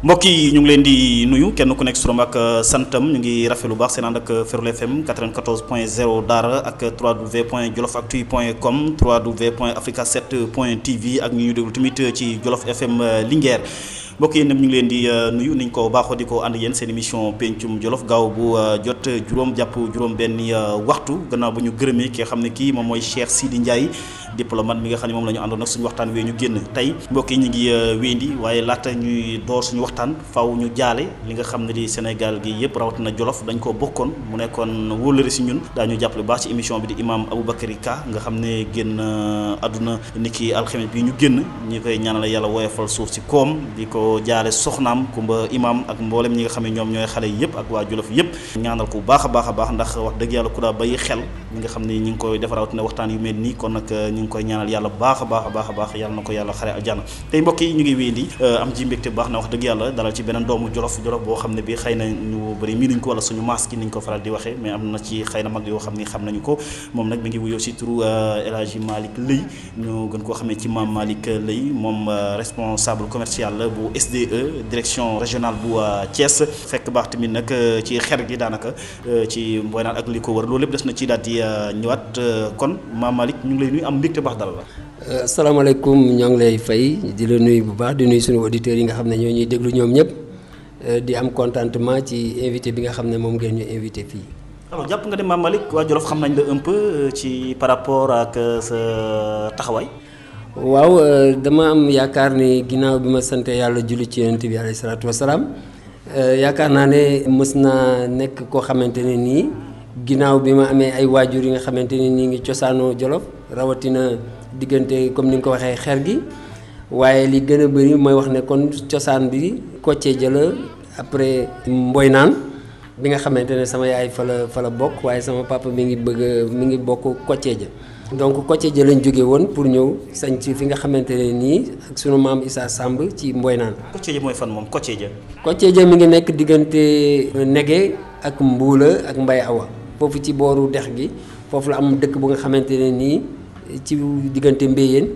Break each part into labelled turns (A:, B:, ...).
A: mbokk yi ñu ngi leen di nuyu kenn ku nekk suram ak santam ñu ngi rafetlu lu baax seen ànd ak Ferlo FM 94.0 Daara ak www.jolofactu.com www.africa7.tv ak ñu déglu tamit ci Jolof FM Linguère mbokk yi ñu ngi leen di nuyu niñ ko baaxoo di ko ànd yéen seen émission pencum Jolof gaaw bu jot juróom jàpp juróom benni waxtu gannaaw bu ñu gërëmee ki nga xam ne kii moom mooy Cheikh Sidi Ndiaye diplomate mi nga xam ne moom la ñu àndoon nag suñu waxtaan wee ñu génn tey mbokk yi ñu ngi wéyandi waaye laata ñuy door suñu waxtaan faw ñu jaale li nga xam ne di Sénégal gi yëpp rawatina Jolof dañ koo bokkoon mu nekkoon wóolëre si ñun daañu jàppale bu baax ci émission bi di imam Aboubacry Ka nga xam ne génn àdduna niki alxames bi ñu génn ñi koy ñaanal yàlla woyofal suuf si koom di ko jaale soxnaam kumba imam ak mboolem ñi nga xam ne ñoom ñooy xale yëpp ak waa Jolof yëpp ñaanal ko bu baax a baax a baax ndax wax dëgg yàlla ku daa bàyyi xel ñi nga xam ne ñi ngi koy defar rawatina waxtaan yu mel nii kon nag ñu ngi koy ñaanal yàlla bu baax a baax a baax a baax yàlla na ko yàlla xare aljana tey mbokk yi ñu ngi wéyandi am ji mbégte bu baax na wax dëgg yàlla dalal ci beneen doomu Jolof boo xam ne bi xëy na ñu bëri mii nañ ko wala suñu maas ki niñ ko faral di waxee mais am na ci xëy na mag yoo xam ni xam nañu ko moom nag mi ngi wuyoo si turu El Hadji Malick Leye ñu gën koo xamee ci Mame Malick Leye moom responsable commercial bu SDE direction régionale bu Thiès fekk baax tamit nag ci xer gi daanaka ci mboy naan ak li ko wër loolu lépp des na ci daal di ñëwaat kon Mame Malick ñu ngi lay nuyu am mbégte baax dalal la.
B: asalaamaaleykum ñoo ngi lay fay di la nuyu bu baax di nuyu suñu auditeurs yi nga xam ne ñoo ñuy déglu ñoom ñëpp di am contentement ci invité bi nga xam ne moom ngeen ñu invité fii.
A: alors jàpp nga ne Mame Malick waa Jolof xam nañ la un peu ci par rapport ak sa taxawaay.
B: waaw dama am yaakaar ni ginnaaw bi ma sante yàlla julli ci yonent bi alayhi salaatu wasalaam yaakaar naa ne mës naa nekk koo xamante ne nii ginnaaw bi ma amee ay waajur yi nga xamante ne nii ngi cosaanoo Jolof rawatina diggante comme ni nga ko waxee xer gi waaye li gën a bëri mooy wax ne kon cosaan bi Koccee jëla après Mboy naan bi nga xamante ne sama yaay fa la bokk waaye sama papa mi ngi bokk Koccee ja donc Koccee ja lañ jóge woon pour ñëw sañ ci fi nga xamante ne nii ak sunu maam Issa Samb ci Mboy naan.
A: Koccee ja mooy fan moom Koccee ja.
B: Koccee ja mi ngi nekk diggante Nege ak Mbuula ak Mbay Awa foofu ci booru dex gi foofu la am dëkk bu nga xamante ne nii ci diggante Mbéyeen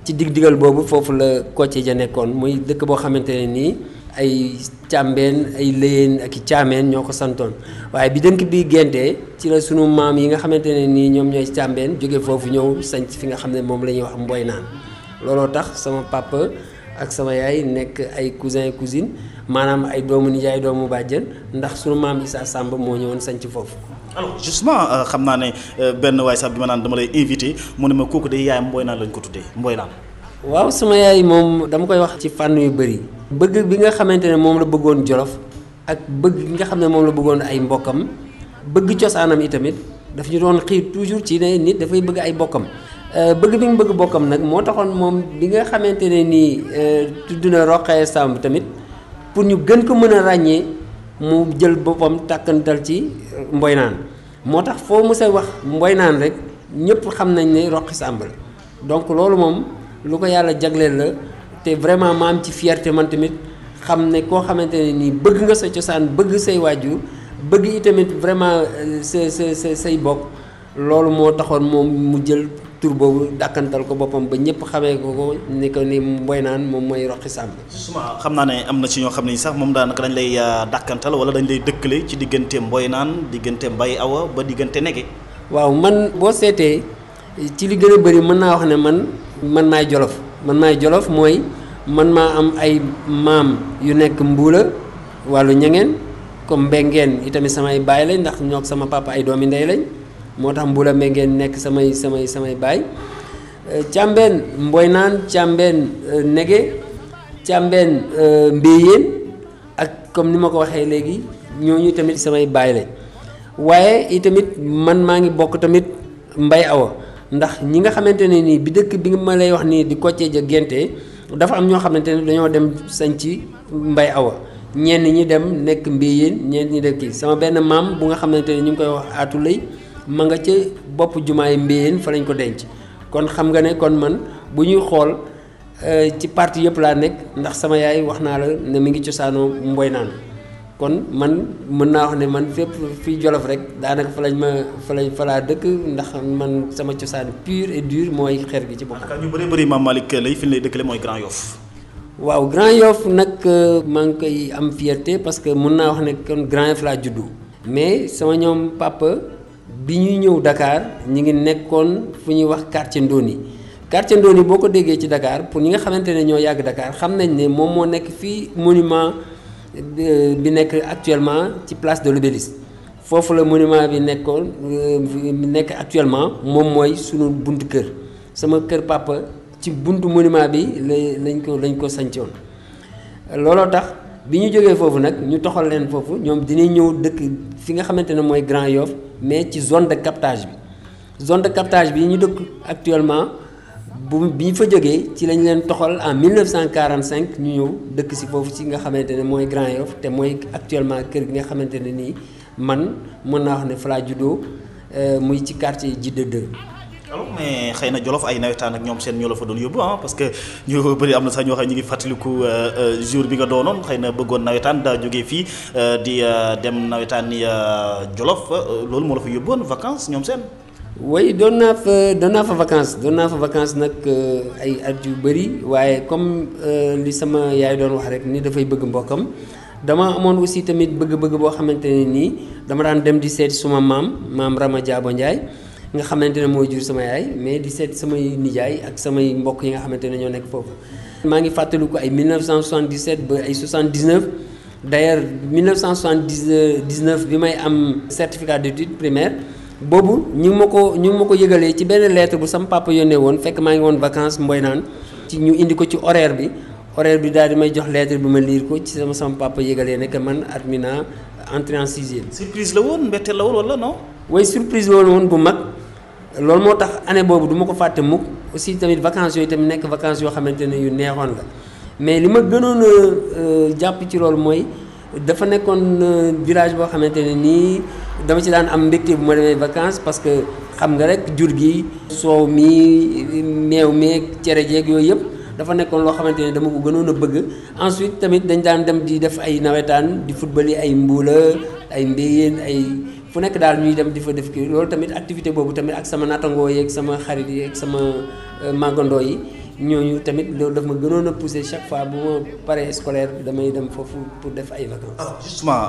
B: ci dig-digal boobu foofu la Koccee ja nekkoon muy dëkk boo xamante ne nii ay càmbeen ay léyeen ak i caameen ñoo ko santoon waaye bi dënk bi géntee ci la sunu maam yi nga xamante ne nii ñoom ñooy càmbeen jóge foofu ñëw sanc fi nga xam ne moom la ñuy wax Mboy naan looloo tax sama papa ak sama yaay nekk ay cousin cousine maanaam ay doomu nijaay doomu bàjjen ndax sunu maam Issa Samb moo ñëwoon sanc foofu.
A: alors justement xam naa ne benn waay sax bi ma naan dama lay invité mu ne ma kooku de yaayam Mboy naan lañ ko tuddee Mboy naan.
B: waaw sama yaay moom dama koy wax ci fànn yu bëri bëgg bi nga xamante ne moom la bëggoon Jolof ak bëgg bi nga xam ne moom la bëggoon ay mbokkam bëgg cosaanam itamit daf ñu doon xiir toujours ci ne nit dafay bëgg ay bokkam bëgg bi nga bëgg bokkam nag moo taxoon moom bi nga xamante ne nii tudd na Rokhaya Samb tamit pour ñu gën ko mën a ràññee mu jël boppam tàkkantal ci Mboy naan moo tax foo mës a wax Mboy naan rek ñëpp xam nañ ne Roqi Samb la donc loolu moom lu ko yàlla jagleel la te vraiment ma am ci fierté man tamit xam ne koo xamante ne nii bëgg nga sa cosaan bëgg say waajur bëgg itamit vraiment say bokk loolu moo taxoon moom mu jël tur boobu dàkkantal ko boppam ba ñëpp xamee ko ni ko ni Mboy naan moom mooy Roqi Samb.
A: justement xam naa ne am na ci ñoo xam ne sax moom daanaka dañ lay dàkkantal wala dañ lay dëkkale ci diggante Mboy naan diggante Mbay Awa ba diggante Nege.
B: waaw man boo seetee ci li gën a bëri mën naa wax ne man maay Jolof mooy man maa am ay maam yu nekk Mbuula wàllu ñangeen comme Mbengeen itamit samay baay lañ ndax ñoo sama papa ay doomi ndey lañ moo tax Mbuula Mbengeen nekk samay baay càmbeen Mboy naan càmbeen Nege càmbeen Mbéyeen ak comme ni ma ko waxee léegi ñooñu tamit samay baay lañ waaye itamit man maa ngi bokk tamit Mbay Awa ndax ñi nga xamante ne nii bi dëkk bi ma lay wax nii di Koccee ja gente dafa am ñoo xamante ne dañoo dem sañ ci mbay awa ñenn ñi dem nekk mbéyeen ñenn ñi dem kii sama benn maam bu nga xamante ne ñu ngi koy wax aatu lay ma nga ca bopp jumaay mbéyeen fa lañ ko denc kon xam nga ne kon man bu ñuy xool ci parti yëpp laa nekk ndax sama yaay wax naa la ne mi ngi cosaanoo mboy naan kon man mën naa wax ne man fépp fii Jolof rek daanaka fa laa dëkk ndax man sama cosaan pur et dur mooy xeer gi ci boppam.
A: ñu bëri Mame Malick lay fi lay dëkkale mooy Grand Yoff.
B: waaw Grand Yoff nag maa ngi koy am fierté parce que mën naa wax ne kon Grand Yoff laa juddu mais sama ñoom papa bi ñuy ñëw Dakar ñi ngi nekkoon fu ñuy wax quartier Ndoni quartier Ndoni boo ko déggee ci Dakar pour ñi nga xamante ne ñoo yàgg Dakar xam nañ ne moom moo nekk fii monument bi nekk actuellement ci place de l'Obélisque foofu la monument bi nekk actuellement moom mooy sunu buntu kër sama kër papa ci buntu monument bi lañ ko sancoon looloo tax bi ñu jógee foofu nag ñu toxal leen foofu ñoom dinañ ñëw dëkk fi nga xamante ne mooy Grand Yoff mais ci zone de captage bi ñu dëkk actuellement bi ñu fa jógee ci lañ leen toxal en 1945 ñu ñëw dëkk si foofu ci nga xamante ne mooy Grand Yoff te mooy actuellement kër gi nga xamante ne nii man mën naa wax ne fa laa juddoo muy ci quartier Djiddah 2.
A: alors mais xëy na Jolof ay nawetaan ak ñoom seen ñoo la fa doon yóbbu parce que ñu bëri am na sax ñoo xam ñu ngi fàttaliku jour bi nga doonoon xëy na bëggoon nawetaan daa jógee fii di dem nawetaan ni Jolof loolu moo la fa yóbbuwoon vacances ñoom seen.
B: oui doon naa fa vacances nag ay at yu bëri waaye comme li sama yaay doon wax rek ni dafay bëgg mbokkam dama amoon aussi tamit bëgg-bëgg boo xamante ne nii dama daan dem di seeti suma maam Rama Diabo Ndiaye nga xamante ne mooy jur sama yaay mais di seeti samay nijaay ak samay mbokk yi nga xamante ne ñoo nekk foofu. maa ngi fàttaliku ay 1977 ba ay 79 d'ailleurs 1979 bi may am certificat d'études primaires. boobu ñu ngi ma ko yëgalee ci benn lettre bu sama papa yónnee woon fekk maa ngi woon vacances mboy naan ci ñu indi ko ci horaire bi daal di may jox lettre bi ma lire ko ci sama papa yëgalee ne que man admis entrée en 6e.
A: surprise la woon mbetteel la woon wala non.
B: oui surprise la woon bu mag loolu moo tax année boobu du ma ko fàtte mukk aussi tamit vacances yooyu tamit nekk vacances yoo xamante ne yu neexoon la mais li ma gënoon a jàpp ci loolu mooy dafa nekkoon village boo xamante ne nii. dama ci daan am mbégte bu ma demee vacances parce que xam nga rek jur gi soow mi meew meeg cere jeeg yooyu yëpp dafa nekkoon loo xamante ne dama ko gënoon a bëgg ensuite tamit dañ daan dem di def ay nawetaan di football yi ay mbuula ay mbéyeen ay fu nekk daal ñuy dem di fa def kii loolu tamit activité boobu tamit ak sama nattangoo yeeg sama xarit yi ak sama màggandoo yi ñooñu tamit loolu daf ma gënoon a poussé chaque fois bu ma paree scolaire damay dem foofu pour def ay vacances.
A: alors justement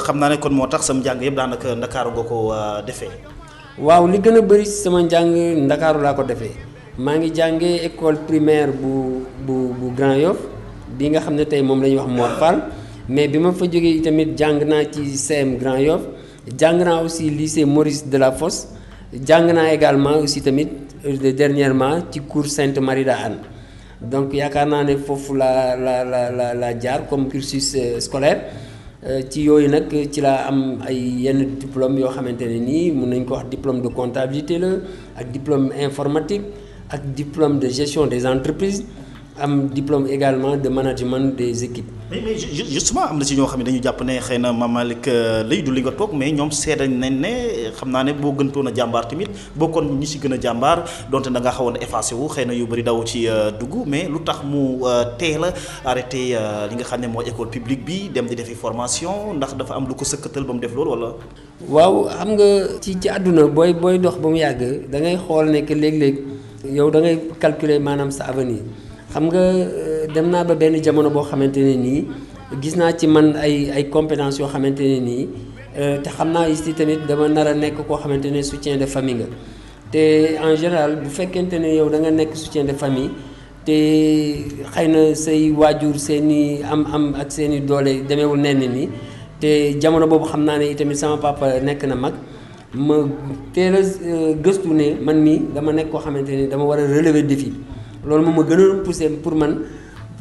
A: xam naa ne kon moo tax sama njàng yëpp daanaka Ndakaaru nga ko defee.
B: waaw li gën a bëri sama njàng Ndakaaru laa ko defee maa ngi jàngee école primaire bu Grand Yoff bi nga xam ne tey moom la ñuy wax Mor Fall mais bi ma fa jógee tamit jàng naa ci CM Grand Yoff jàng naa aussi lycée Maurice Delafosse jàng naa également aussi tamit. dernièrement ci cours Sainte-Marie de Hann donc yaakaar naa ne foofu la jaar comme cursus scolaire ci yooyu nag ci laa am ay yenn diplôme yoo xamante ne nii mun nañ ko wax diplôme de comptabilité la ak diplôme informatique ak diplôme de gestion des entreprises am diplôme également de management des équipes.
A: mais justement am na ci ñoo xam ne dañu jàpp ne xëy na Mame Malick lay du li nga toog mais ñoom seedañ nañ ne xam naa ne boo gëntoon a jàmbaar tamit bokkoon ñi ci gën a jàmbaar donte da nga xawoon a effacé wu xëy na yu bëri daw ci dugg mais lu tax mu teel a arrêté li nga xam ne mooy école publique bi dem di defi formation ndax dafa am lu ko sëkkatal ba mu def loolu wala.
B: waaw xam nga ci àdduna booy dox ba mu yàgg da ngay xool ne que léeg-léeg yow da ngay calculer maanaam sa avenir. xam nga dem naa ba benn jamono boo xamante ne nii gis naa ci man ay compétences yoo xamante ne nii te xam naa ici tamit dama nar a nekk koo xamante ne soutien de famille nga te en général bu fekkente ne yow da nga nekk soutien de famille te xëy na say waajur seeni am ak seeni doole demeewul nenn ni te jamono boobu xam naa ne itamit sama papa nekk na mag ma teel a gëstu ne man mii dama nekk koo xamante ne dama war a relever défi loolu moom ma gënoon poussé pour man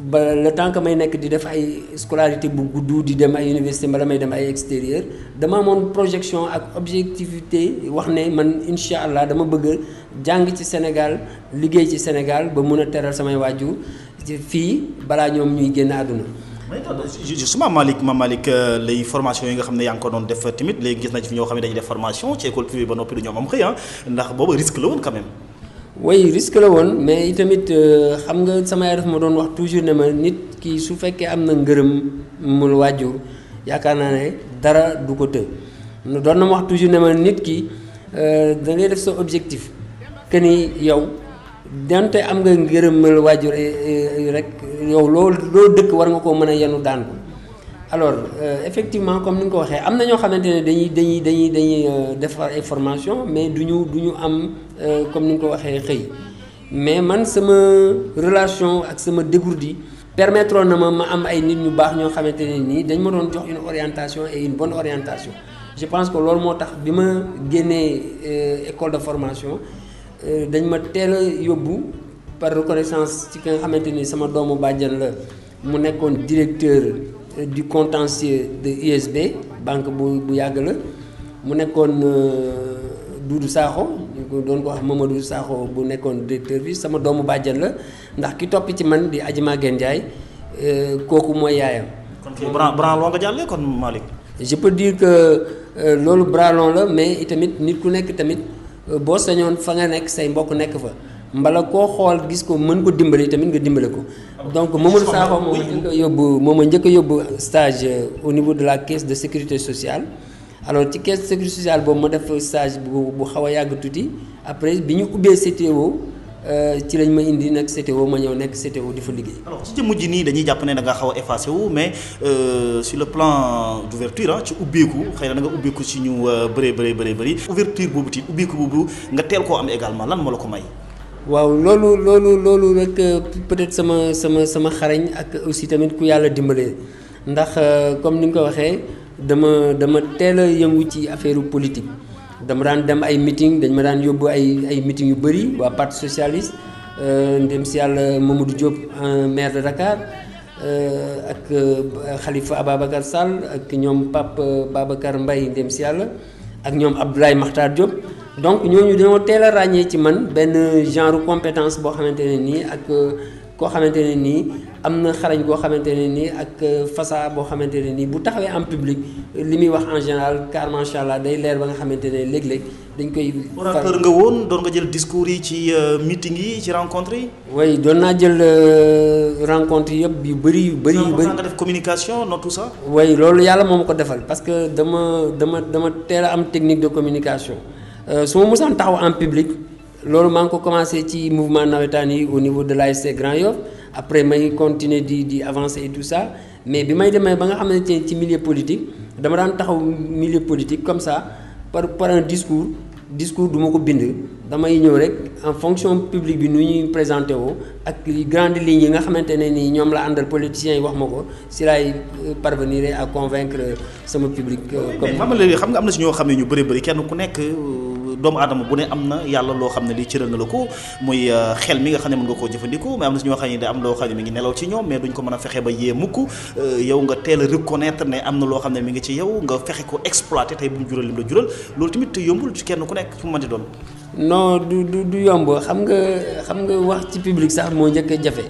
B: ba le temps que may nekk di def ay scolarité bu gudd di dem ay université mbala may dem ay extérieur dama amoon projection ak objectivité wax ne man incha allah dama bëgg jàng ci Sénégal liggéey ci Sénégal ba mun a teral samay waajur fii balaa ñoom ñuy génn àdduna.
A: justement Malick lay formation yi nga xam ne yaa ngi ko doon def tamit léegi gis nañ fi ñoo xam ne dañuy def formation ci école privée ba noppi du ñoom am xëy ndax boobu risque la woon quand même.
B: oui risque la woon mais itamit xam nga sama yaay daf ma doon wax toujours ne ma nit ki su fekkee am na ngërëm mul waajur yaakaar naa ne dara du ko të. doon na ma wax toujours ne ma nit ki da ngay def sa objectif que ni yow donte am nga ngërëmal waajur rek yow loo dëkk war nga koo mën a yenu daan ko. alors effectivement comme ni nga ko waxee am na ñoo xamante ne dañuy defar ay formation mais du ñu am comme ni nga ko waxee xëy mais man sama relation ak sama dégourdi permettre na ma am ay nit ñu baax ñoo xamante ne nii dañ ma doon jox une orientation et une bonne orientation. je pense que loolu moo tax bi ma génnee école de formation dañ ma teel a yóbbu par reconnaissance ci ki nga xamante ni sama doomu bàjjan la mu nekkoon directeur du contentieux de USB banque bu yàgg la mu nekkoon Doudou Sakho ñu ko doon ko wax Mamadou Sakho bu nekkoon directeur bi sama doomu bàjjan la ndax ki topp ci man di Adji Maguette Ndiaye kooku mooy yaayam.
A: kon kay bras long nga jàllee kon Malick.
B: je peux dire que loolu bras long la mais itamit nit ku nekk tamit boo sañoon fa nga nekk say mbokk nekk fa mbala koo xool gis ko mën ko dimbali tamit nga dimbale ko. donc Mamadou Sakho moo ma njëkk a yóbbu stage au niveau de la caisse de sécurité sociale. alors ci caisse de sécurité sociale boobu ma def stage bu xaw a yàgg tuuti après bi ñu ubbee CTO ci lañ ma indi nag CTO ma ñëw nekk CTO di fa liggéey.
A: alors ci jëmm ji nii dañuy jàpp ne da nga xaw a effacé wu mais sur le plan d'ouverture ci ubbeeku xëy na da nga ubbeeku ci ñu bëri ouverture boobu ti ubbeeku boobu nga teel koo am également lan moo la ko may.
B: waaw loolu rek peut-être sama xarañ ak aussi tamit ku yàlla dimbalee ndax comme ni nga ko waxee dama teel a yëngu ci affaire politique. dama daan dem ay meeting dañ ma daan yóbbu ay meeting yu bëri waa parti socialiste ndem si yàlla Mamadou Diop maire de Dakar ak Khalifa Ababacar Sall ak ñoom Pape Babacar Mbaye ndem si yàlla ak ñoom Abdoulaye Makhtar Diop. donc ñooñu dañoo teel a ràññee ci man benn genre compétence boo xamante ne nii ak koo xamante ne nii am na xarañ koo xamante ne nii ak fasaa boo xamante ne nii bu taxawee en public li muy wax en général car macha allah day leer ba nga xamante ne léeg-léeg dañ koy.
A: orateur nga woon doon nga jël discours yi ci meeting yi ci rencontre yi.
B: oui doon naa jël rencontre yëpp yu bëri.
A: nga def communication non tout ça.
B: oui loolu yàlla moo ma ko defal parce que dama teel a am technique de communication. su ma mosaan taxaw en public loolu maa ngi ko commencé ci mouvement navétane yi au niveau de l'ASC Grand Yoff après may continuer di avancer et tout ça mais bi may demee ba nga xam ne ci milieu politique dama daan taxaw milieu politique comme ça par un discours du ma ko bind damay ñëw rek en fonction public bi nu ñuy présenté woo ak grandes lignes yi nga xamante ne ni ñoom la àndal politiciens yi wax ma ko si laay parvenir à convaincre sama public.
A: comme xam nga am na si ñoo xam ne ñu bëri kenn ku nekk. doomu aadama bu ne am na yàlla loo xam ne lii cëral na la ko muy xel mi nga xam ne mën nga koo jëfandikoo mais am na si ñoo xam ne da am loo xam ne mi ngi nelaw ci ñoom mais duñ ko mën a fexe ba yee mukk yow nga teel a reconnaître ne am na loo xam ne mi ngi ci yow nga fexe ko exploiter tey bu mu jural lim la jural loolu tamit yombul ci kenn ku nekk fu mu mën di doon.
B: non du yomb xam nga wax ci public sax moo njëkk a jafe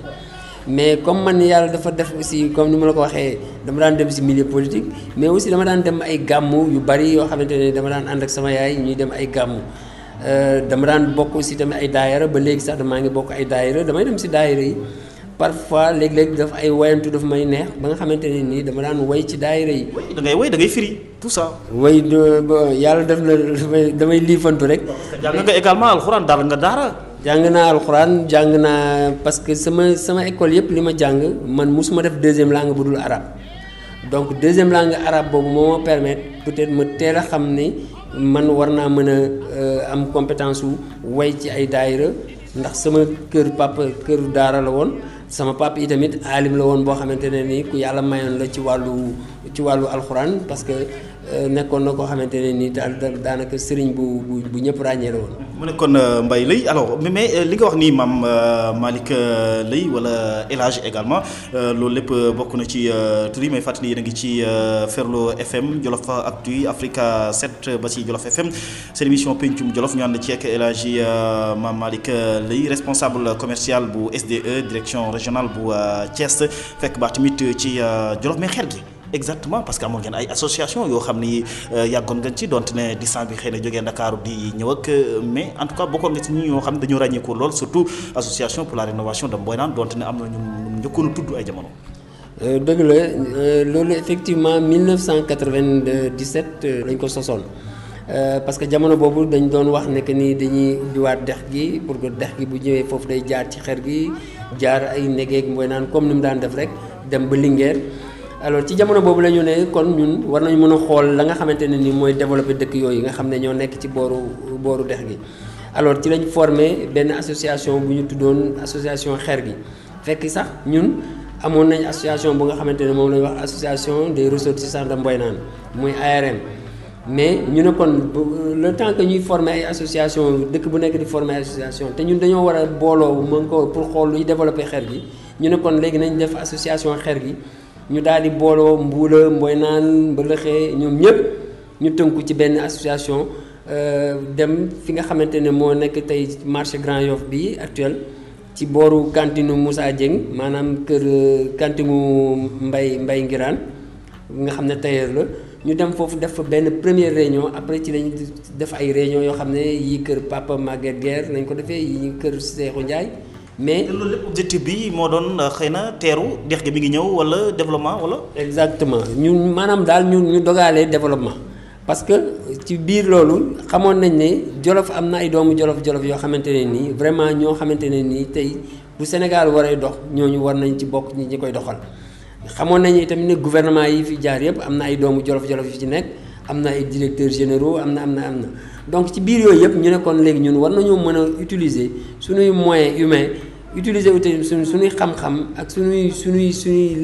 B: mais comme man yàlla dafa def aussi comme ni ma la ko waxee dama daan dem ci milieu politique mais aussi dama daan dem ay gàmmu yu bari yoo xamante ne dama daan ànd ak sama yaay ñuy dem ay gàmmu dama daan bokk aussi tamit ay daayira ba léegi sax maa ngi bokk ay daayira damay dem ci daayira yi parfois léeg-léeg daf ay wayantu daf may neex ba nga xamante ne nii dama daan way ci daayira yi.
A: da ngay firi tout ça.
B: way yàlla def na damay liifantu rek.
A: jàng nga également alxuraan daal nga daara.
B: jàng naa alxuraan jàng naa parce que sama école yëpp li ma jàng man musuma def deuxième langue bu dul arabe donc deuxième langue arabe boobu moo ma permettre peut-être ma teel a xam ne man war naa mën a am compétence wu way ci ay daayira ndax sama kër daara la woon sama papa yi tamit aalim la woon boo xamante ne ni ku yàlla mayoon la ci wàllu alxuraan parce que nekkoon na koo xamante ne nii daanaka sëriñ bu ñëpp ràññee la woon.
A: mu nekkoon Mbaye Leye alors mais li nga wax nii maam Malick Leye wala El Hadj également loolu lépp bokk na ci tur yi may fàttali yéen a ngi ci Ferlo FM Jolof Actu Africa 7 ba ci Jolof FM seen émission pencum Jolof ñu ànd ci ak El Hadj maam Malick Leye responsable commercial bu SDE direction régionale bu Thiès fekk baax tamit ci Jolof mais xer gi. exactement parce que amoon ngeen ay association yoo xam ni yàggoon ngeen ci donte ne distance bi xëy na jógee Ndakaaru di ñëw ak mais en tout cas bokkoon nga ci ñi ñoo xam ne dañoo ràññeeku lool surtout association pour la rénovation de Mboynaan donte ne am na ñu njëkkoon a tudd ay jamono.
B: dëgg la loolu effectivement 1997 lañ ko sosoon parce que jamono boobu dañ doon wax ne que ni dañuy ubbiwaat dex gi pour que dex gi bu ñëwee foofu day jaar ci xer gi jaar ay negeeg Mboynaan comme ni mu daan def rek dem ba Linguère. alors ci jamono boobu la ñu ne kon ñun war nañu mën a xool la nga xamante ne ni mooy développer dëkk yooyu nga xam ne ñoo nekk ci booru dex gi alors ci lañ formé benn association bu ñu tuddoon association xer gi fekk sax ñun amoon nañ association bu nga xamante ne moom la ñuy wax association des ressortissants de Mboynaan muy ARM mais ñu ne kon le temps que ñuy former ay association dëkk bu nekk di former ay association te ñun dañoo war a booloo mën ko pour xool luy développer xer gi ñu ne kon léegi nañ def association xer gi ñu daal di booloo Mbuula Mboynaan Mbëlëxee ñoom ñëpp ñu tënku ci benn association dem fi nga xamante ne moo nekk tey marché Grand Yoff bi actuel ci booru cantine Moussa Dieng maanaam kër cantine Mbay Ngiraan nga xam ne tailleur la ñu dem foofu def fa benn première réunion après ci lañu def ay réunion yoo xam ne yii kër Papa Maguette Guerre lañ ko defee yii kër Seexu Ndiaye mais
A: loolu lépp objectif bi moo doon xëy na teeru dex gi mi ngi ñëw wala développement wala.
B: exactement ñun maanaam daal ñu dogalee développement parce que ci biir loolu xamoon nañ ne Jolof am na ay doomu Jolof yoo xamante ne nii vraiment ñoo xamante ne nii tey bu Sénégal waree dox ñooñu war nañ ci bokk ñi koy doxal xamoon nañ itamit ne gouvernement yi fi jaar yëpp am na ay doomu Jolof yu ci nekk am na ay directeurs généraux am na donc ci biir yooyu yëpp ñu ne kon léegi ñun war nañoo mën a utiliser suñuy moyens humains. utiliser aussi suñuy xam-xam ak suñuy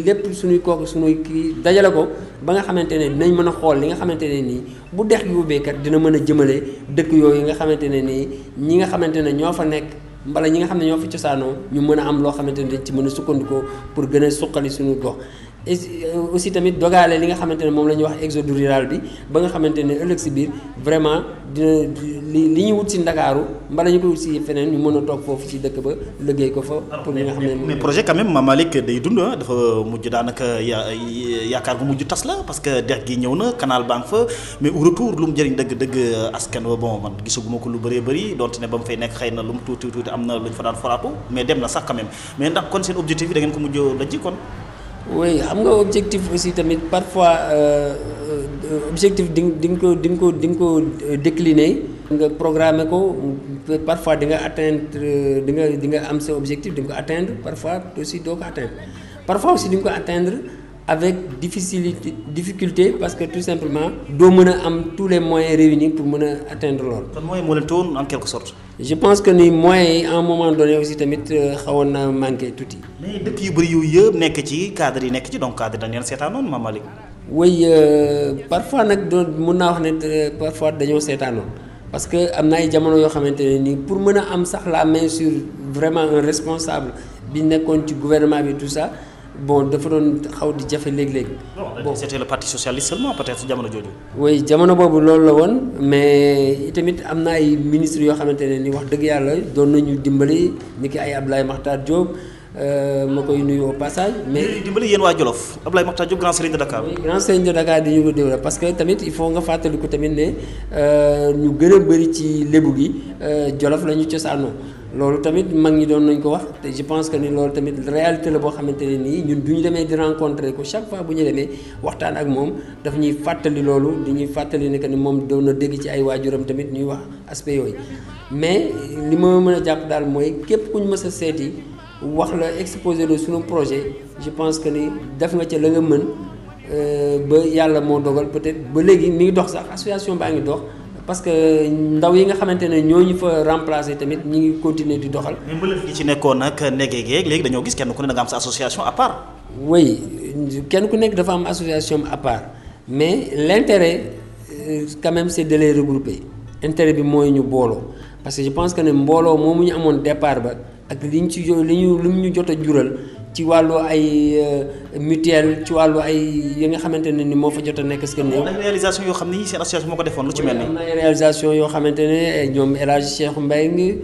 B: lépp suñuy kooku suñuy kii dajale ko ba nga xamante ne dinañ mën a xool li nga xamante ne nii bu dex gi ubbeekat dina mën a jëmale dëkk yooyu nga xamante ne nii ñi nga xamante ne ñoo fa nekk mbala ñi nga xam ne ñoo fa cosaanoo ñu mën a am loo xamante ne dañ ci mën a sukkandikoo pour gën a suqali suñu gox et aussi tamit dogaale li nga xamante ne moom la ñuy wax exode rural bi ba nga xamante ne ëllëg si biir vraiment dina li ñuy wut si Ndakaaru mbala ñu ko wut si feneen ñu mën a toog foofu ci dëkk ba liggéey ko fa. pour ñi nga xam ne
A: mais projet quand même Mame Malick day dund dafa mujj daanaka yaakaar gu mujj tas la parce que dex gi ñëw na canal baa ngi fa mais au retour lu mu jëriñ dëgg askan wa bon man gisaguma ko lu bëree bëri donte ne ba mu fay nekk xëy na lu mu tuuti am na lu ñu fa daan foraatu mais dem na sax quand même mais ndax kon seen objectif yi da ngeen ko mujj daj kon.
B: oui xam nga objectif aussi tamit parfois objectif di nga ko décliner nga programmer ko parfois di nga atteindre di nga am sa objectif di nga ko atteindre parfois aussi doo ko atteindre parfois aussi di nga ko atteindre avec difficulté parce que tout simplement doo mën a am tous les moyens réunis pour mën a atteindre loolu.
A: kon moyen moo leen toon en quelque sorte.
B: je pense que ni moyens yi à un moment donné aussi tamit xawoon na manqué tuuti.
A: mais dëkk yu bëri yooyu yëpp nekk ci cadre yi nekk ci donc cadre dañ leen seetaanoon Mame Malick.
B: oui parfois nag doon mun naa wax ne parfois dañoo seetaanoon parce que am na ay jamono yoo xamante ne nii pour mën a am sax la main sur vraiment un responsable bi nekkoon ci gouvernement bi tout ça. bon dafa doon xaw di jafe léeg-léeg.
A: bon c'était le parti socialiste seulement peut-être jamono jooju.
B: oui jamono boobu loolu la woon mais itamit am na ay ministres yoo xamante ne ni wax dëgg yàlla doon nañu dimbali ni ki ay Abdoulaye Makhtar Diop ma koy nuyu au passage. mais
A: dimbali yéen waa Jolof Abdoulaye Makhtar Diop grand serigne de Dakar.
B: oui grand serigne de Dakar di ñu ko déwénal parce que tamit il faut nga fàttaliku tamit ne ñu gën a bëri ci lébu gi Jolof la ñu cosaanoo. loolu tamit mag ñi doon nañ ko wax te je pense que ni loolu tamit réalité la boo xamante ne nii ñun bu ñu demee di rencontrer ko chaque fois bu ñu demee waxtaan ak moom daf ñuy fàttali loolu di ñuy fàttali ne que ni moom doon na dégg ci ay waajuram tamit ñuy wax aspect yooyu mais li ma mën a jàpp daal mooy képp ku ñu mës a seeti wax la exposé le sunu projet je pense que ni def nga ca la nga mën ba yàlla moo dogal peut-être ba léegi mi ngi dox sax association baa ngi dox. parce que ndaw yi nga xamante ne ñooñu fa remplacer tamit ñi ngi continuer di doxal.
A: mais mbëlëf gi ci nekkoon nag negeeg léegi dañoo gis kenn ku ne da nga am sa association à part.
B: oui kenn ku nekk dafa am association à part mais l'intérêt quand même c'est de les regrouper intérêt bi mooy ñu booloo parce que je pense que ne mbooloo moomu ñu amoon départ ba ak li ñu jot a jural ci wàllu ay mutuelle ci wàllu ay yi nga xamante ne ni moo fa jot a nekk est-ce que néew.
A: ay réalisation yoo xam ni seen association moo ko defoon lu ci mel ni.
B: am na ay réalisation yoo xamante ne ñoom El Hadj Cheikh Mbengue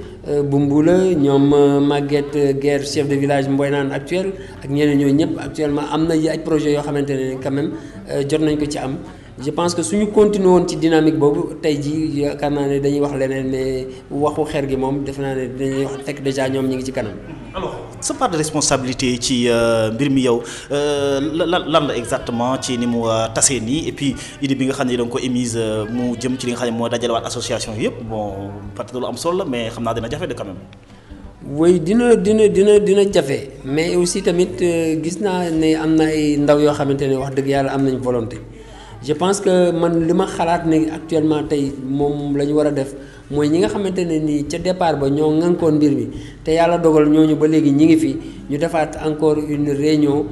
B: bu Mbula ñoom Maguette Guerre chef de village Mboynaan actuel ak ñeneen ñooñu ñëpp actuellement am na ay projets yoo xamante ne quand même jot nañ ko ci am. je pense que suñu continuer woon ci dynamique boobu tey jii yaakaar naa ne dañuy wax leneen mais waxu xeer gi moom defe naa ne dañuy wax fekk déjà ñoom ñi ngi ci kanam.
A: alors sa part de responsabilité ci mbir mi yow lan la exactement ci ni mu tasee nii et puis idée bi nga xam ne da nga ko émise mu jëm ci li nga xam ne moo dajalewaat association yëpp bon peut-être lu am solo la mais xam naa dina jafe de quand même.
B: oui dina jafe mais aussi tamit gis naa ne am na ay ndaw yoo xamante ne wax dëgg yàlla am nañ volonté. je pense que man li ma xalaat ne actuellement tey moom la ñu war a def mooy ñi nga xamante ne nii ca départ ba ñoo ŋànkoon mbir mi te yàlla dogal ñooñu ba léegi ñi ngi fi ñu defaat encore une réunion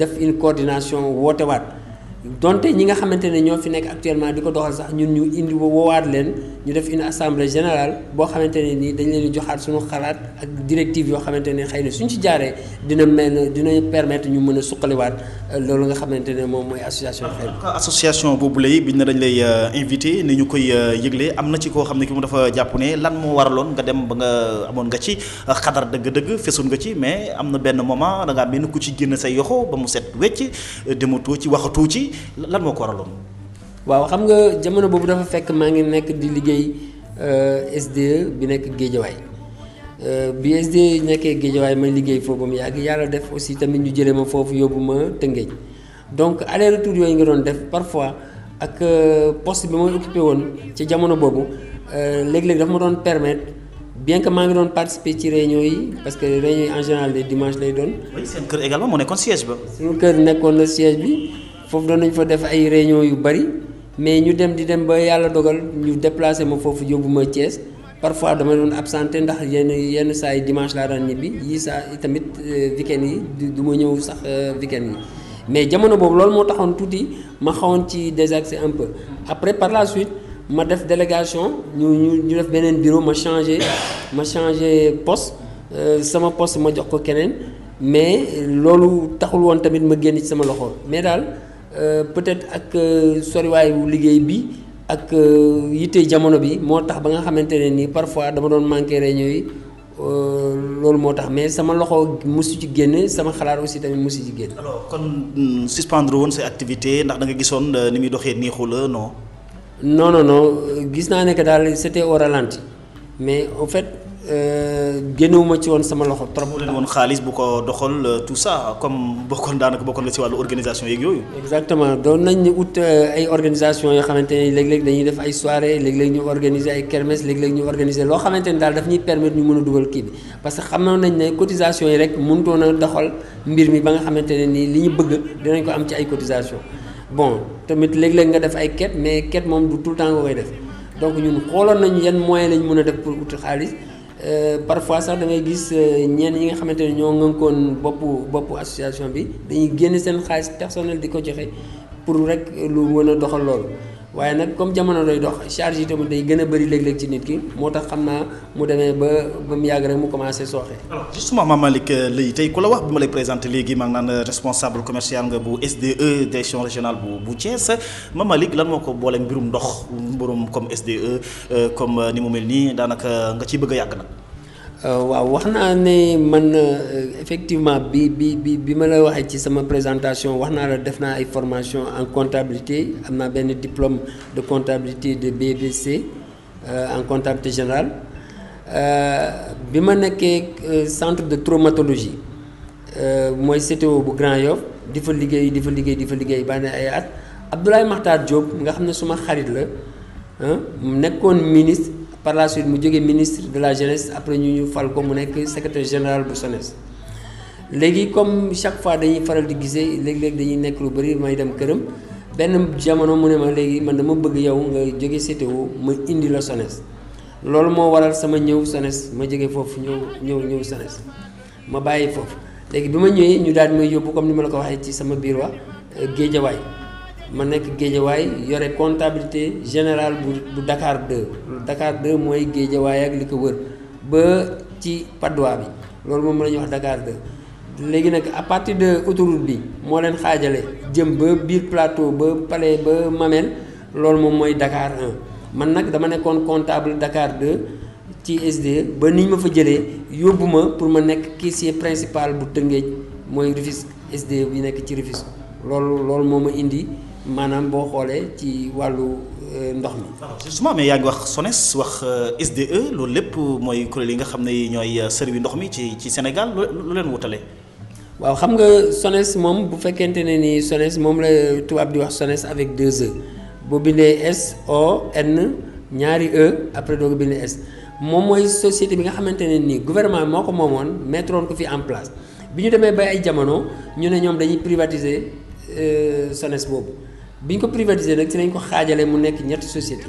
B: def une coordination wootewaat donte ñi nga xamante ne ñoo fi nekk actuellement di ko doxal sax ñun ñu indi woowaat leen ñu def une assemblée générale boo xamante ne nii dañ leen di joxaat suñu xalaat ak directive yoo xamante ne xëy na suñ ci jaaree dina permettre ñu mën a suqaliwaat loolu nga xamante ne moom mooy association xëy na.
A: association boobu lay biñ ne dañ lay invité ni ñu koy yëgle am na ci koo xam ne ki mu dafa jàpp ne lan moo waraloon nga dem ba nga amoon nga ci xadar dëgg-dëgg fesoon nga ci mais am na benn moment da ngaa mel ni ku ci génn say yoxo ba mu set wecc dematoo ci waxatoo ci lan moo ko waraloon.
B: waaw xam nga jamono boobu dafa fekk maa ngi nekk di liggéey SDE bi nekk Géejawaay bi SDE nekkee Géejawaay may liggéey foofu ba mu yàgg yàlla def aussi tamit ñu jëlee ma foofu yóbbu ma Tëngéej donc aller retour yooyu nga doon def parfois ak poste bi ma occupé woon ci jamono boobu léeg-léeg dafa ma doon permettre bien que maa ngi doon participer ci réunion yi parce que réunion yi en général les dimanches lay doon.
A: oui seen kër également moo nekkoon siège ba.
B: suñu kër nekkoon na siège bi foofu doon nañ fa def ay réunion yu bari. mais ñu dem di dem ba yàlla dogal ñu déplacé ma foofu yóbbu ma Thiès parfois dama doon absenté ndax yenn saa yi dimanche laa daan ñibbi yii saa tamit weekend yi du ma ñëw sax weekend yi mais jamono boobu loolu moo taxoon tuuti ma xawoon ci désaxé un peu après par la suite ma def délégation ñu def beneen bureau ma changé poste sama poste ma jox ko keneen mais loolu taxul woon tamit ma génn ci sama loxo mais daal. Peut-être ak soriwaayu liggéey bi ak yitte jamono bi moo tax ba nga xamante ne nii parfois dama doon manqué réunion yi loolu moo tax mais sama loxo musu ci génne sama xalaat aussi tamit musu ci génne.
A: alors kon suspendre woon say activité ndax da nga gisoon ni muy doxee neexu la non.
B: non gis naa ne que daal c'était au ralenti mais en fait génnewuma ci woon sama loxo trop.
A: leen woon xaalis bu ko doxal tout ça comme bokkoon nga ci wàllu organisation yeeg yooyu.
B: exactement doon nañ ñu ut ay organisation yoo xamante ne léeg-léeg dañuy def ay soirée léeg-léeg ñu organiser ay kermesse léeg-léeg ñu organiser loo xamante ne daal daf ñuy permettre ñu mën a dugal kii bi parce que xamoon nañ ne cotisation yi rek mënutoon a doxal mbir mi ba nga xamante ne nii li ñu bëgg dinañ ko am ci ay cotisation bon tamit léeg-léeg nga def ay quête mais quête moom du tout le temps nga koy def donc ñun xooloon nañu yan moyen lañ mën a def pour ut xaalis. Parfois sax da ngay gis ñenn ñi nga xamante ne ñoo ngënkoon boppu association bi dañuy génn seen xaalis personnel di ko joxe pour rek lu mën a doxal loolu waaye nag comme jamono day dox charge yi tamit day gën a bëri léeg-léeg ci nit ki moo tax xam naa mu demee ba mu yàgg rek mu commencé sooxe.
A: alors justement Mame Malick Leye tey ku la wax bi ma lay présenté léegi maa ngi naan responsable commercial nga bu SDE direction régionale bu Thiès Mame Malick lan moo ko boole mbirum ndox mbirum comme SDE comme ni mu mel nii daanaka nga ciy bëgg a yàgg nag.
B: waaw wax naa ne man effectivement bi ma la waxee ci sama présentation wax naa la def naa ay formation en comptabilité am naa benn diplôme de comptabilité de BBC en comptabilité générale bi ma nekkee centre de traumatologie mooy CTO bu Grand Yoff di fa liggéey ba ne ay at Abdoulaye Makhtar Diop nga xam ne suma xarit la nekkoon ministre. Par la suite mu jógee ministre de la jeunesse après ñu fal ko mu nekk secrétaire général bu SONES léegi comme chaque fois dañuy faral di gisee léeg-léeg dañuy nekk lu bëri may dem këram benn jamono mu ne ma léegi man dama bëgg yow nga jóge CTO ma indi la SONES loolu moo waral sama ñëw SONES ma jóge foofu ñëw SONES ma bàyyi foofu léegi bi ma ñëwee ñu daal di may yóbbu comme ni ma la ko waxee ci sama biir wax Géejawaay ma nekk Guédiawaye yore comptabilité générale bu Dakar 2 Dakar 2 mooy Guédiawaye ak li ko wër ba ci Patte d'Oie bi loolu moom la ñuy wax Dakar 2 léegi nag à partir de autoroute bi moo leen xaajale jëm ba biir plateau ba Palais ba Mamel loolu moom mooy Dakar 1 man nag dama nekkoon comptable Dakar 2 ci SDE ba ni ñu ma fa jëlee yóbbu ma pour ma nekk caissier principal bu Tëngéej mooy Rufisque SDE bi nekk ci Rufisque loolu moo ma indi maanaam boo xoolee ci wàllu ndox mi.
A: justement mais yaa ngi wax SONES wax SDE loolu lépp mooy kuréel yi nga xam ne ñooy servir ndox mi ci Sénégal lu leen wutale.
B: waaw xam nga SONES moom bu fekkente ne ni SONES moom la tubaab di wax SONES avec 2 E boo bindee SON ñaari E après doo ko bindee S moom mooy société bi nga xamante ne nii gouvernement moo ko moomoon mettroon ko fi en place bi ñu demee ba ay jamono ñu ne ñoom dañuy privatiser SONES boobu. bi ñu ko privatiser nag ci lañ ko xaajale mu nekk ñetti société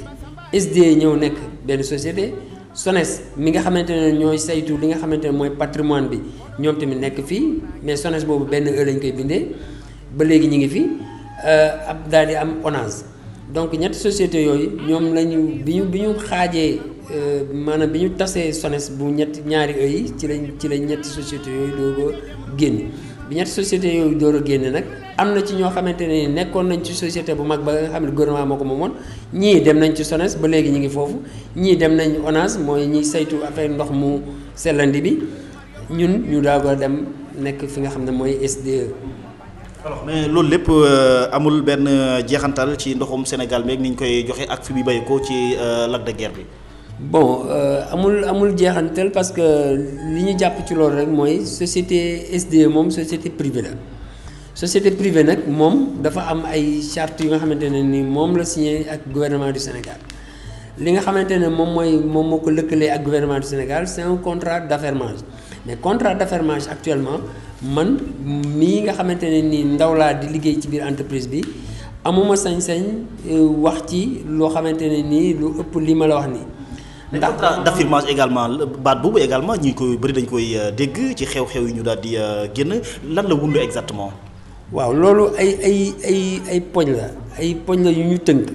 B: SDE ñëw nekk benn société SONES mi nga xamante ne ñooy saytu li nga xamante ne mooy patrimoine bi ñoom tamit nekk fii mais SONES boobu benn E lañ koy bindee ba léegi ñu ngi fi ab daal di am ONAS donc ñetti société yooyu ñoom lañu bi ñu xaajee maanaam bi ñu tasee SONES bu ñaari E yi ci lañ ñetti société yooyu doo ko génn bi ñetti société yooyu door a génne nag am na ci ñoo xamante ne nekkoon nañ ci société bu mag ba nga xam ne gouvernement moo ko moomoon ñii dem nañ ci SONES ba léegi ñu ngi foofu ñii dem nañ ONAS mooy ñiy saytu affaire ndox mu sellandi bi ñun ñu daal ko dem nekk fi nga xam ne mooy SDE.
A: alors mais loolu lépp amul benn jeexantal ci ndoxum Sénégal meeg ni ñu koy joxe ak fi bi bay ko ci lac de Guiers bi.
B: bon amul jeexantal parce que li ñu jàpp ci loolu rek mooy société SDE moom société privée la société privée nag moom dafa am ay chartes yu nga xamante ne ni moom la signé ak gouvernement du Sénégal li nga xamante ne moom moo ko lëkkalee ak gouvernement du Sénégal c'est un contrat d'affermage mais contrat d'affermage actuellement man mii nga xamante ne ni ndaw laa di liggéey ci biir entreprise bi amuma sañ-sañ wax ci loo xamante ne nii lu ëpp li ma la wax nii.
A: ndax contrat d'affirmage également baat boobu également ñi koy bëri dañ koy dégg ci xew-xew yi ñu daal di génn lan la wundu exactement.
B: waaw loolu ay poñ la yu ñu tënk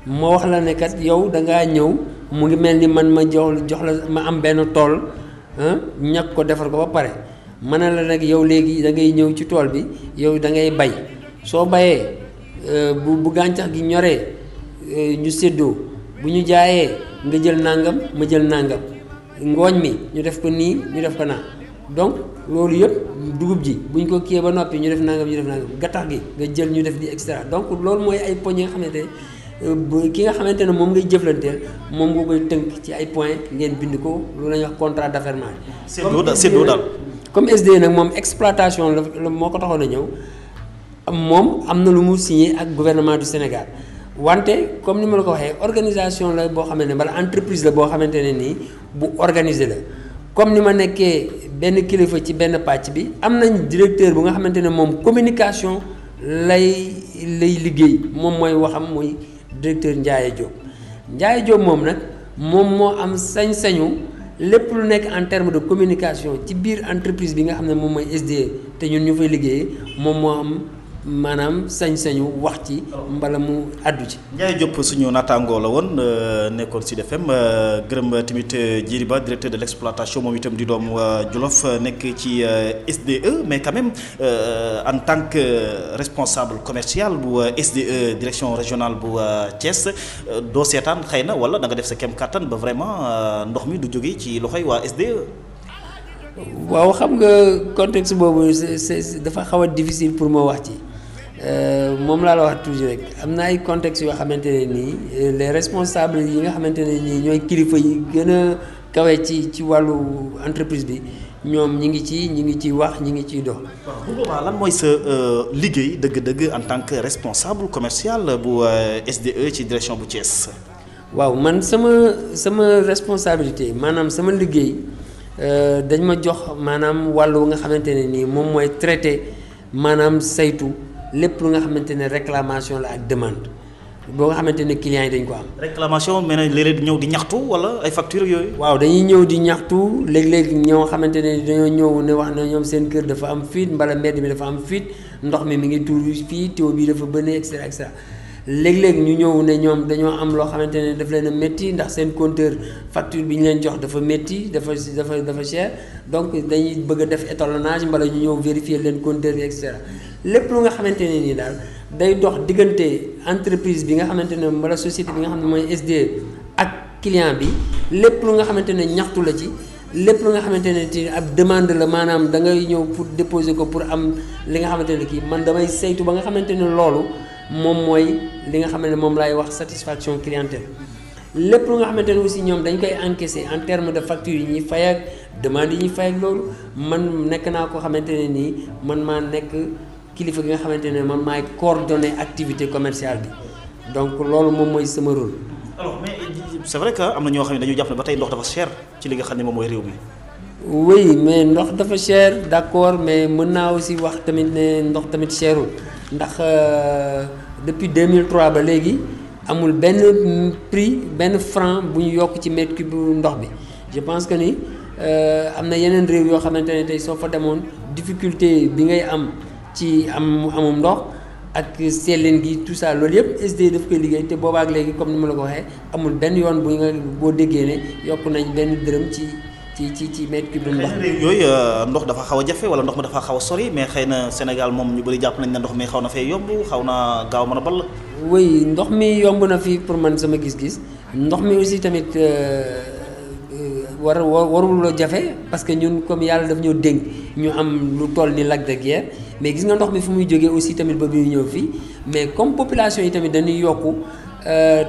B: ma wax la ne kat yow da ngaa ñëw mu ngi mel ni man ma jox la ma am benn tool ñàkk ko defar ko ba pare mën na la nag yow léegi da ngay ñëw ci tool bi yow da ngay bay soo bayee bu gàncax gi ñoree ñu séddoo bu ñu jaayee nga jël nangam ma jël nangam ngooñ mi ñu def ko nii ñu def ko naa donc loolu yëpp dugub ji bu ñu ko kiyee ba noppi ñu def nangam gattax gi nga jël ñu def di extra donc loolu mooy ay poñ yi nga xamante ne ki nga xamante ne moom ngay jëflanteel moom nga koy tënk ci ay points ngeen bind ko loolu la ñuy wax contrat d'affermage. séddoo daal comme SDE nag moom exploitation la moo ko taxoon a ñëw moom am na lu mu signé ak gouvernement du Sénégal. wante comme ni ma la ko waxee organisation la boo xamante ne bala entreprise la boo xamante ne nii bu organisé la comme ni ma nekkee benn kilifa ci benn pàcc bi am nañ directeur bu nga xamante ne moom communication lay liggéey moom mooy waxam mooy directeur Ndiaye Diop moom nag moom moo am sañ-sañu lépp lu nekk en terme de communication ci biir entreprise bi nga xam ne moom mooy SDE te ñun ñu fay liggéeyee moom moo am maanaam sañ-sañu wax ci mbala mu àddu ci.
A: Ndiaye Diop suñu naataangoo la woon nekkoon Sud FM gërëm tamit Djily Ba directeur de l'exploitation moom itam di doomu Jolof nekk ci SDE mais quand même en tant que responsable commercial bu SDE direction régionale bu Thiès doo seetaan xëy na wala da nga def sa kem kattan ba vraiment ndox mi du jóge ci loxoy waa SDE.
B: waaw xam nga contexte boobu c'est dafa xaw a difficile pour ma wax ci. moom laa la wax toujours rek am na ay contextes yoo xamante ne nii les responsables yi nga xamante ne nii ñooy kilifa yi gën a kawe ci wàllu entreprise bi ñoom ñi ngi ciy wax ñi ngi ciy dox.
A: bu boobaa lan mooy sa liggéey dëgg-dëgg en tant que responsable commercial bu SDE ci direction bu Thiès.
B: waaw man sama responsabilité maanaam sama liggéey dañ ma jox maanaam wàllu nga xamante ne nii moom mooy traité maanaam saytu. lépp lu nga xamante ne réclamation la ak demande boo nga xamante ne clients yi dañ ko am.
A: réclamation mais nag léeg-léeg ñëw di ñaxtu wala ay factures yooyu.
B: waaw dañuy ñëw di ñaxtu léeg-léeg ñoo xamante ne dañoo ñëw ne wax na ñoom seen kër dafa am fuite mbala mbedd mi dafa am fuite ndox mi ngi tuur fii tuyau bi dafa bënn et cetera et cetera léeg-léeg ñu ñëw ne ñoom dañoo am loo xamante ne daf leen a métti ndax seen compteur facture bi ñu leen jox dafa métti dafa cher donc dañuy bëgg a def étalonnage mbala ñu ñëw vérifier leen compteur bi et cetera lépp lu nga xamante ne nii daal day dox diggante entreprise bi nga xamante ne wala société bi nga xam ne mooy SDE ak client bi lépp lu nga xamante ne ñaxtu la ci lépp lu nga xamante ne ci ab demande la maanaam da ngay ñëw pour déposer ko pour am li nga xamante ne kii man damay saytu ba nga xamante ne loolu moom mooy li nga xam ne moom laay wax satisfaction clientèle lépp lu nga xamante ne aussi ñoom dañ koy encaisser en terme de facture yi ñuy fay ak demande yi ñuy fay ak loolu man nekk naa ko xamante ne nii man maa nekk kilifa gi nga xamante ne man maay coordonner activité commerciale bi donc loolu moom mooy sama rôle.
A: alors mais c'est vrai que am na ñoo xam ne dañu jàpp ne ba tey ndox dafa cher ci li nga xam ne moom mooy réew mi.
B: oui mais ndox dafa cher d'accord mais mën naa aussi wax tamit ne ndox tamit cherul ndax depuis 2003 ba léegi amul benn prix benn franc bu ñu yokk ci mètre cube ndox bi je pense que ni am na yeneen réew yoo xamante ne tey soo fa demoon difficulté bi ngay am ci amum ndox ak selleen gi tout ça loolu yëpp SDE daf koy liggéey te boobaak léegi comme ni ma la ko waxee amul benn yoon bu nga boo déggee ne yokk nañ benn dërëm ci mètre cube ndox.
A: yooyu ndox dafa xaw a jafe wala ndox mi dafa xaw a sori mais xëy na Sénégal moom ñu bëri jàpp nañ ne ndox mi xaw na fee yomb xaw na gaaw mën a ball.
B: oui ndox mi yomb na fi pour man sama gis-gis ndox mi aussi tamit warul la jafe parce que ñun comme yàlla daf ñoo dénk ñu am lu toll ni lac de Guiers mais gis nga ndox mi fu muy jógee aussi tamit ba bi ñëw fii mais comme population yi tamit dañuy yokku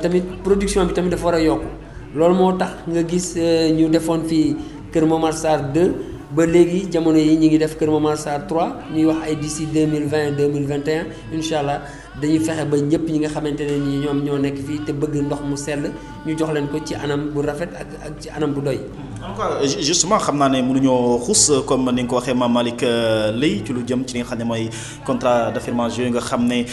B: tamit production bi tamit dafa war a yokku loolu moo tax nga gis ñu defoon fii Kër Momar Sarr 2 ba léegi jamono yi ñu ngi def Kër Momar Sarr 3 ñuy wax ay d'ici 2020 2021 incha allah dañuy fexe ba ñëpp ñi nga xamante ne ni ñoom ñoo nekk fii te bëgg ndox mu sell ñu jox leen ko ci anam bu rafet ak ci anam bu doy.
A: en tout cas justement xam naa ne mënuñoo xuus comme ni nga ko waxee Mame Malick Leye ci lu jëm ci li nga xam ne mooy contrat d'affirmage yooyu nga xam ne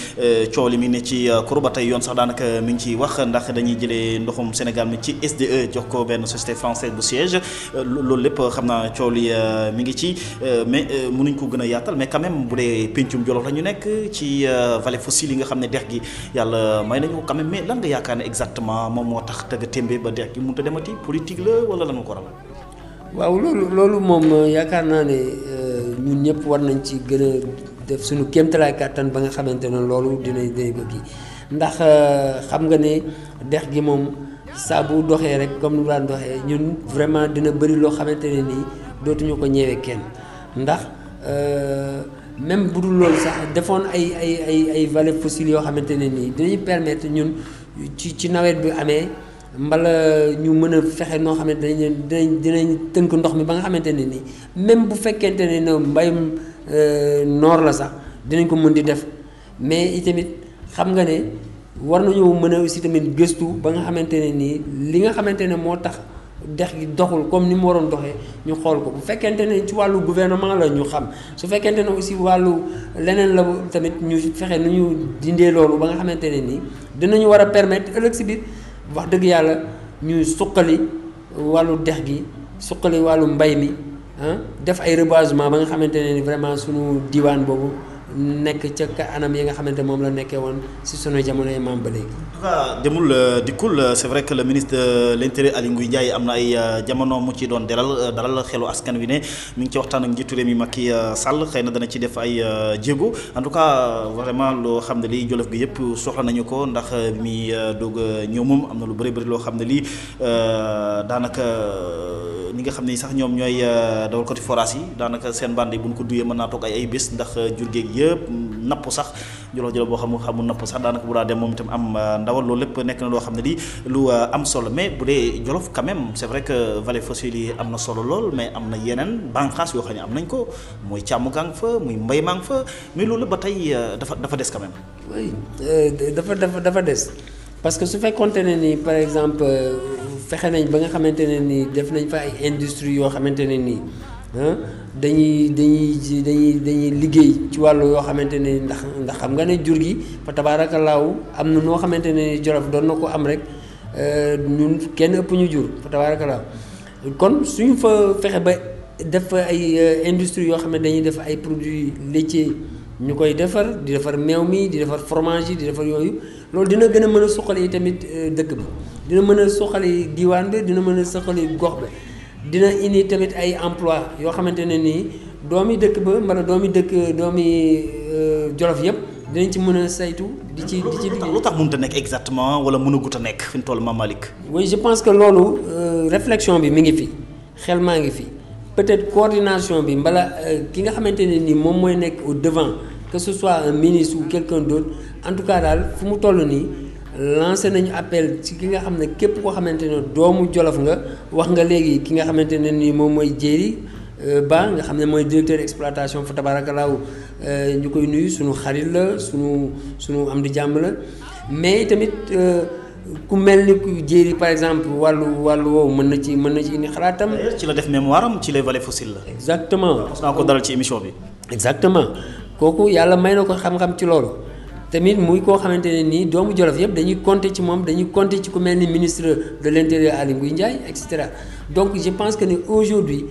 A: coow li mi ne ci kur ba tey yoon sax daanaka mi ngi ciy wax ndax dañuy jëlee ndoxum Sénégal mi ci SDE jox ko benn société française bu siège loolu lépp xam naa coow li mi ngi ci mais mënuñ ko gën a yaatal mais quand même bu dee pencum Jolof la ñu nekk ci vallée fossile yi nga xam ne dex gi yàlla may nañu quand même mais lan nga yaakaar ne exactement moom moo tax tëgg témbe ba dex gi mënut a demati politique la wala lan nga ko waral.
B: waaw loolu moom yaakaar naa ne ñun ñëpp war nañ ci gën a def suñu kéemtalaay kàttan ba nga xamante ne loolu dinañ ko kii ndax xam nga ne dex gi moom saa bu doxee rek comme ni mu daan doxee ñun vraiment dina bëri loo xamante ne nii dootuñu ko ñeewee kenn ndax même bu dul loolu sax defoon ay vallées fossiles yoo xamante ne nii dinañu permettre ñun ci nawet bi amee. mbala ñu mën a fexe noo xamante ne dinañ tënk ndox mi ba nga xamante ne nii même bu fekkente ne ne mbayum noor la sax dinañ ko mën di def mais itamit xam nga ne war nañoo mën a aussi tamit gëstu ba nga xamante ne nii li nga xamante ne moo tax dex gi doxul comme ni mu waroon doxee ñu xool ko bu fekkente ne ci wàllu gouvernement la ñu xam su fekkente ne aussi wàllu leneen la tamit ñu fexe nu ñu dindee loolu ba nga xamante ne nii dinañu war a permettre ëllëg si biir wax dëgg yàlla ñuy suqali wàllu dex gi suqali wàllu mbay mi def ay reboisement ba nga xamante ne ni vraiment sunu diwaan boobu nekk ca anam yi nga xamante moom la nekkee woon si sunu jamono yi maam ba léegi.
A: en tout cas demul dikkul c'est vrai que le ministre de l'intérieur Aly Ngouille Ndiaye am na ay jamono mu ci doon dalal xelu askan wi ne mi ngi ci waxtaan ak njiitu réew mi Macky Sall xëy na dana ci def ay jéego en tout cas vraiment loo xam ne lii Jolof gi yëpp soxla nañu ko ndax mi doog ñëw moom am na lu bëri loo xam ne lii daanaka ñi nga xam ne sax ñoom ñooy dawal côté forage yi daanaka seen bande bu ñu ko duyee mën naa toog ay bés ndax jur géeg yëpp napp sax Jolof ba xamul napp sax daanaka bu daa dem moom itam am ndawal loolu lépp nekk na loo xam ne lii lu am solo mais bu dee Jolof quand même c'est vrai que vallée fossile yi am na solo lool mais am na yeneen bànqaas yoo xam ne am nañ ko mooy càmm gaa nga fa muy mbay maa nga fa mais loolu ba tey dafa des quand même.
B: oui dafa des parce que su fekkoonte ne ni par exemple fexe nañ ba nga xamante ne ni def nañ fa ay industrie yoo xamante ne nii dañuy liggéey ci wàllu yoo xamante ne ndax xam nga ne jur gi fa tabaarakallaahu am na noo xamante ne Jolof doon na ko am rek ñun kenn ëpp ñu jur fa tabaarakallaahu kon suñu fa fexe ba def fa ay industrie yoo xam ne dañuy def ay produits laitiers ñu koy defar di defar meew mi di defar fromage yi di defar yooyu loolu dina gën a mën a suqali tamit dëkk bi dina mën a suqali diwaan bi dina mën a suqali gox bi dina indi tamit ay emploi yoo xamante ne nii doomi dëkk ba mbala doomi Jolof yëpp dinañ ci mën a saytu di ci
A: lu tax mënut a nekk exactement wala mën a gut a nekk fi mu toll Mame Malick.
B: oui je pense que loolu réflexion bi mi ngi fi xel maa ngi fi peut-être coordination bi mbala ki nga xamante ne nii moom mooy nekk au devant que ce soit un ministre ou quelqu'un d'autre en tout cas daal fu mu toll nii lancé nañu appel ci ki nga xam ne képp koo xamante ne doomu Jolof nga wax nga léegi ki nga xamante ne nii moom mooy Jéeri Ba nga xam ne mooy directeur exploitation fa tabarakalaaw ñu koy nuyu suñu xarit la suñu am di jàmm la mais tamit ku mel ni ku Jéeri par exemple wàllu woowu mën na ci indi xalaatam.
A: ci la def mémoire am ci les vallées fossiles la.
B: exactement
A: mos naa ko dalal ci émission bi.
B: exactement kooku yàlla may na ko xam-xam ci loolu tamit muy koo xamante ne nii doomu Jolof yëpp dañuy compter ci moom dañuy compter ci ku mel ni ministre de l'intérieur Aly Ngouille Ndiaye et cetera donc je pense que ni aujourd'hui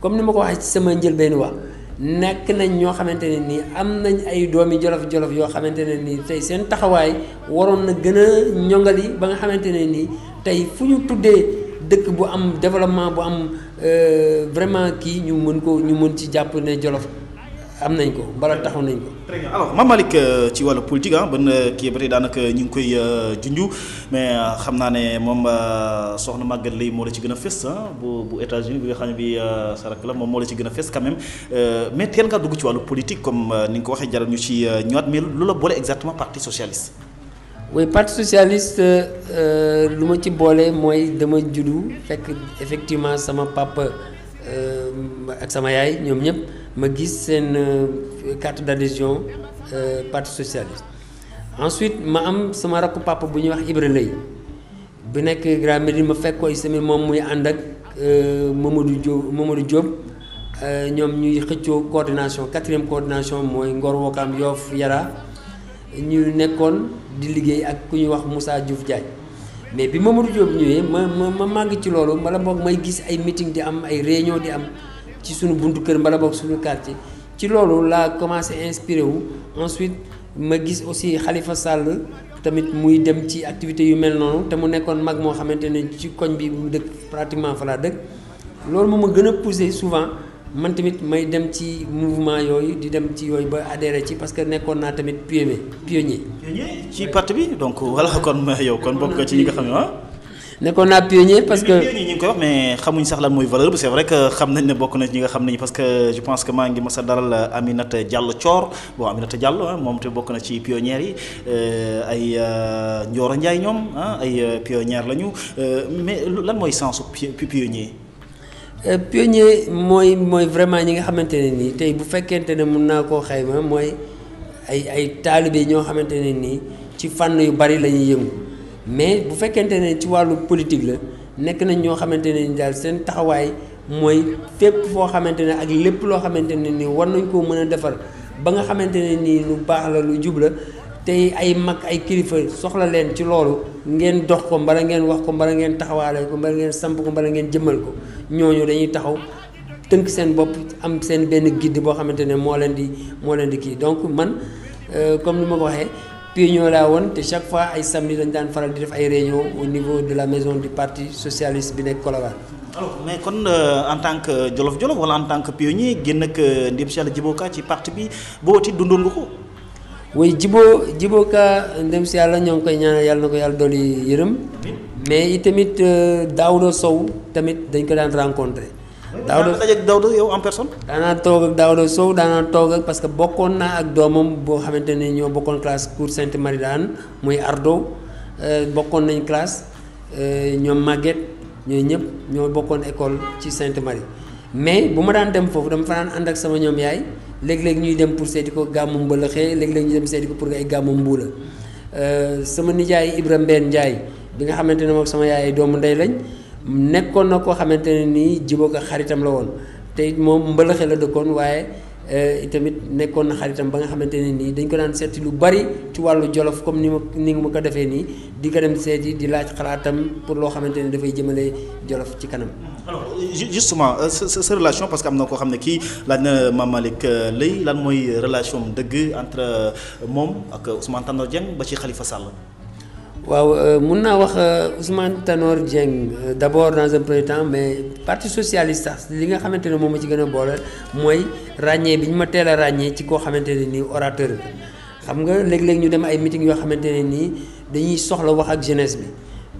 B: comme ni ma ko waxee ci sama njëlbeen wax nekk nañ ñoo xamante ne nii am nañ ay doomi Jolof yoo xamante ne nii tey seen taxawaay waroon na gën a ñongali ba nga xamante ne nii tey fu ñu tuddee dëkk bu am développement bu am vraiment kii ñu mën ci jàpp ne Jolof am nañ ko bala taxaw nañ ko.
A: très bien alors Mame Malick ci wàllu politique ban kii ba tey daanaka ñu ngi koy junj mais xam naa ne moom soxna Maguette Leye moo la ci gën a fës bu États-Unis bi nga xam ne bi sarak la moom moo la ci gën a fës quand même mais teel nga dugg ci wàllu politique comme ni nga ko waxee jaral ñu ci ñëwaat mais lu la boole exactement parti socialiste.
B: oui parti socialiste lu ma ci boole mooy dama juddu fekk effectivement sama papa ak sama yaay ñoom ñëpp. ma gis seen carte d'adhésion parti socialiste ensuite ma am sama rakku papa bu ñuy wax Ibra Leye bu nekk Grand Médine ma fekk ko semaine moom muy ànd ak Mamadou Diop ñoom ñuy xëccoo coordination 4e coordination mooy Ngor Wokam Yoff Yara ñu nekkoon di liggéey ak ku ñuy wax Moussa Diouf Diagne mais bi Mamadou Diop ñëwee ma màgg ci loolu mbala boog may gis ay meeting di am ay réunion di am ci suñu buntu kër mbala boog suñu quartier ci loolu laa commencé inspiré wu ensuite ma gis aussi Khalifa Sall tamit muy dem ci activités yu mel noonu te mu nekkoon mag moo xamante ne ci koñ bi mu dëkk pratiquement fa laa dëkk loolu moo ma gën a poussé souvent man tamit may dem ci mouvement yooyu di dem ci yooyu ba adhéré ci parce que nekkoon naa tamit pionnier
A: ci parti bi donc voilà kon yow kon bokk nga ci ñi nga xam ne
B: nekkoon naa pionnier parce que
A: ñu ngi koy wax mais xamuñ sax lan mooy valeur bi c'est vrai que xam nañ ne bokk na ci ñi nga xam nañu parce que je pense que maa ngi mës a daral Aminata Diallo Thior bon Aminata Diallo moom te bokk na ci pionnières yi ay Ndioro Ndiaye ñoom ay pionnières lañu mais lan mooy sensu pionnier.
B: Pionnier mooy vraiment ñi nga xamante ne nii tey bu fekkente ne mun naa koo xayma mooy ay taalibe ñoo xamante ne nii ci fànn yu bari la ñuy yëngu. mais bu fekkente ne ci wàllu politique la nekk nañ ñoo xamante ne ni daal seen taxawaay mooy fépp foo xamante ne ak lépp loo xamante ne ni war nañ koo mën a defar ba nga xamante ne nii lu baax la lu jub la tey ay mag ay kilifa soxla leen ci loolu ngeen dox ko mbala ngeen wax ko mbala ngeen taxawaale ko mbala ngeen samp ko mbala ngeen jëmmal ko ñooñu dañuy taxaw tënk seen bopp am seen benn guide boo xamante ne moo leen di kii donc man comme ni ma ko waxee. pionnier laa woon te chaque fois ay samedi dañ daan faral di def ay réunion au niveau de la maison du parti socialiste bi nekk Colobane.
A: alors mais kon en tant que Jolof wala en tant que pionnier génn ak ndem si yàlla Djibo Ka ci parti bi boo ti dundoon nga ko.
B: oui Djibo Ka ndem si yàlla ñoo ngi koy ñaanal yàlla na ko yàlla dolli yërëm mais itamit Daouda Sow tamit dañ ko daan rencontré.
A: Daouda yow en personne.
B: daanaa toog ak Daouda Sow parce que bokkoon naa ak doomam boo xamante ne ñoo bokkoon classe cours Sainte Marie daan muy Ardo bokkoon nañ classe ñoom Maguette ñooy ñëpp ñoo bokkoon école ci Sainte Marie mais bu ma daan dem foofu dama fa daan ànd ak sama ñoom yaay léeg-léeg ñuy dem pour seeti ko gàmmu Mbalaxee léeg-léeg ñu dem seeti ko pour ay gàmmu Mbuula sama nijaay Ibra Mbène Ndiaye bi nga xamante ne moom sama yaay doomu ndey lañ nekkoon na koo xamante ne nii Djibo Ka xaritam la woon te it moom mbëlëxe la dëkkoon waaye itamit nekkoon na xaritam ba nga xamante ne nii dañ ko daan seeti lu bari ci wàllu Jolof comme ni nga ma ko defee nii di ko dem seeti di laaj xalaatam pour loo xamante ne dafay jëmale Jolof ci kanam.
A: alors justement sa relation parce que am na koo xam ne kii laaj na Mame Malick Leye lan mooy relation dëgg entre moom ak Ousmane Tanor Dieng ba ci Khalifa Sall.
B: waaw mun naa wax Ousmane Tanor Dieng d'abord dans un premier temps mais parti socialiste sax li nga xamante ne moom ma ci gën a boole mooy ràññee bi ñu ma teel a ràññee ci koo xamante ne nii orateur bi xam nga léeg-léeg ñu dem ay meeting yoo xamante ne nii dañuy soxla wax ak jeunesse bi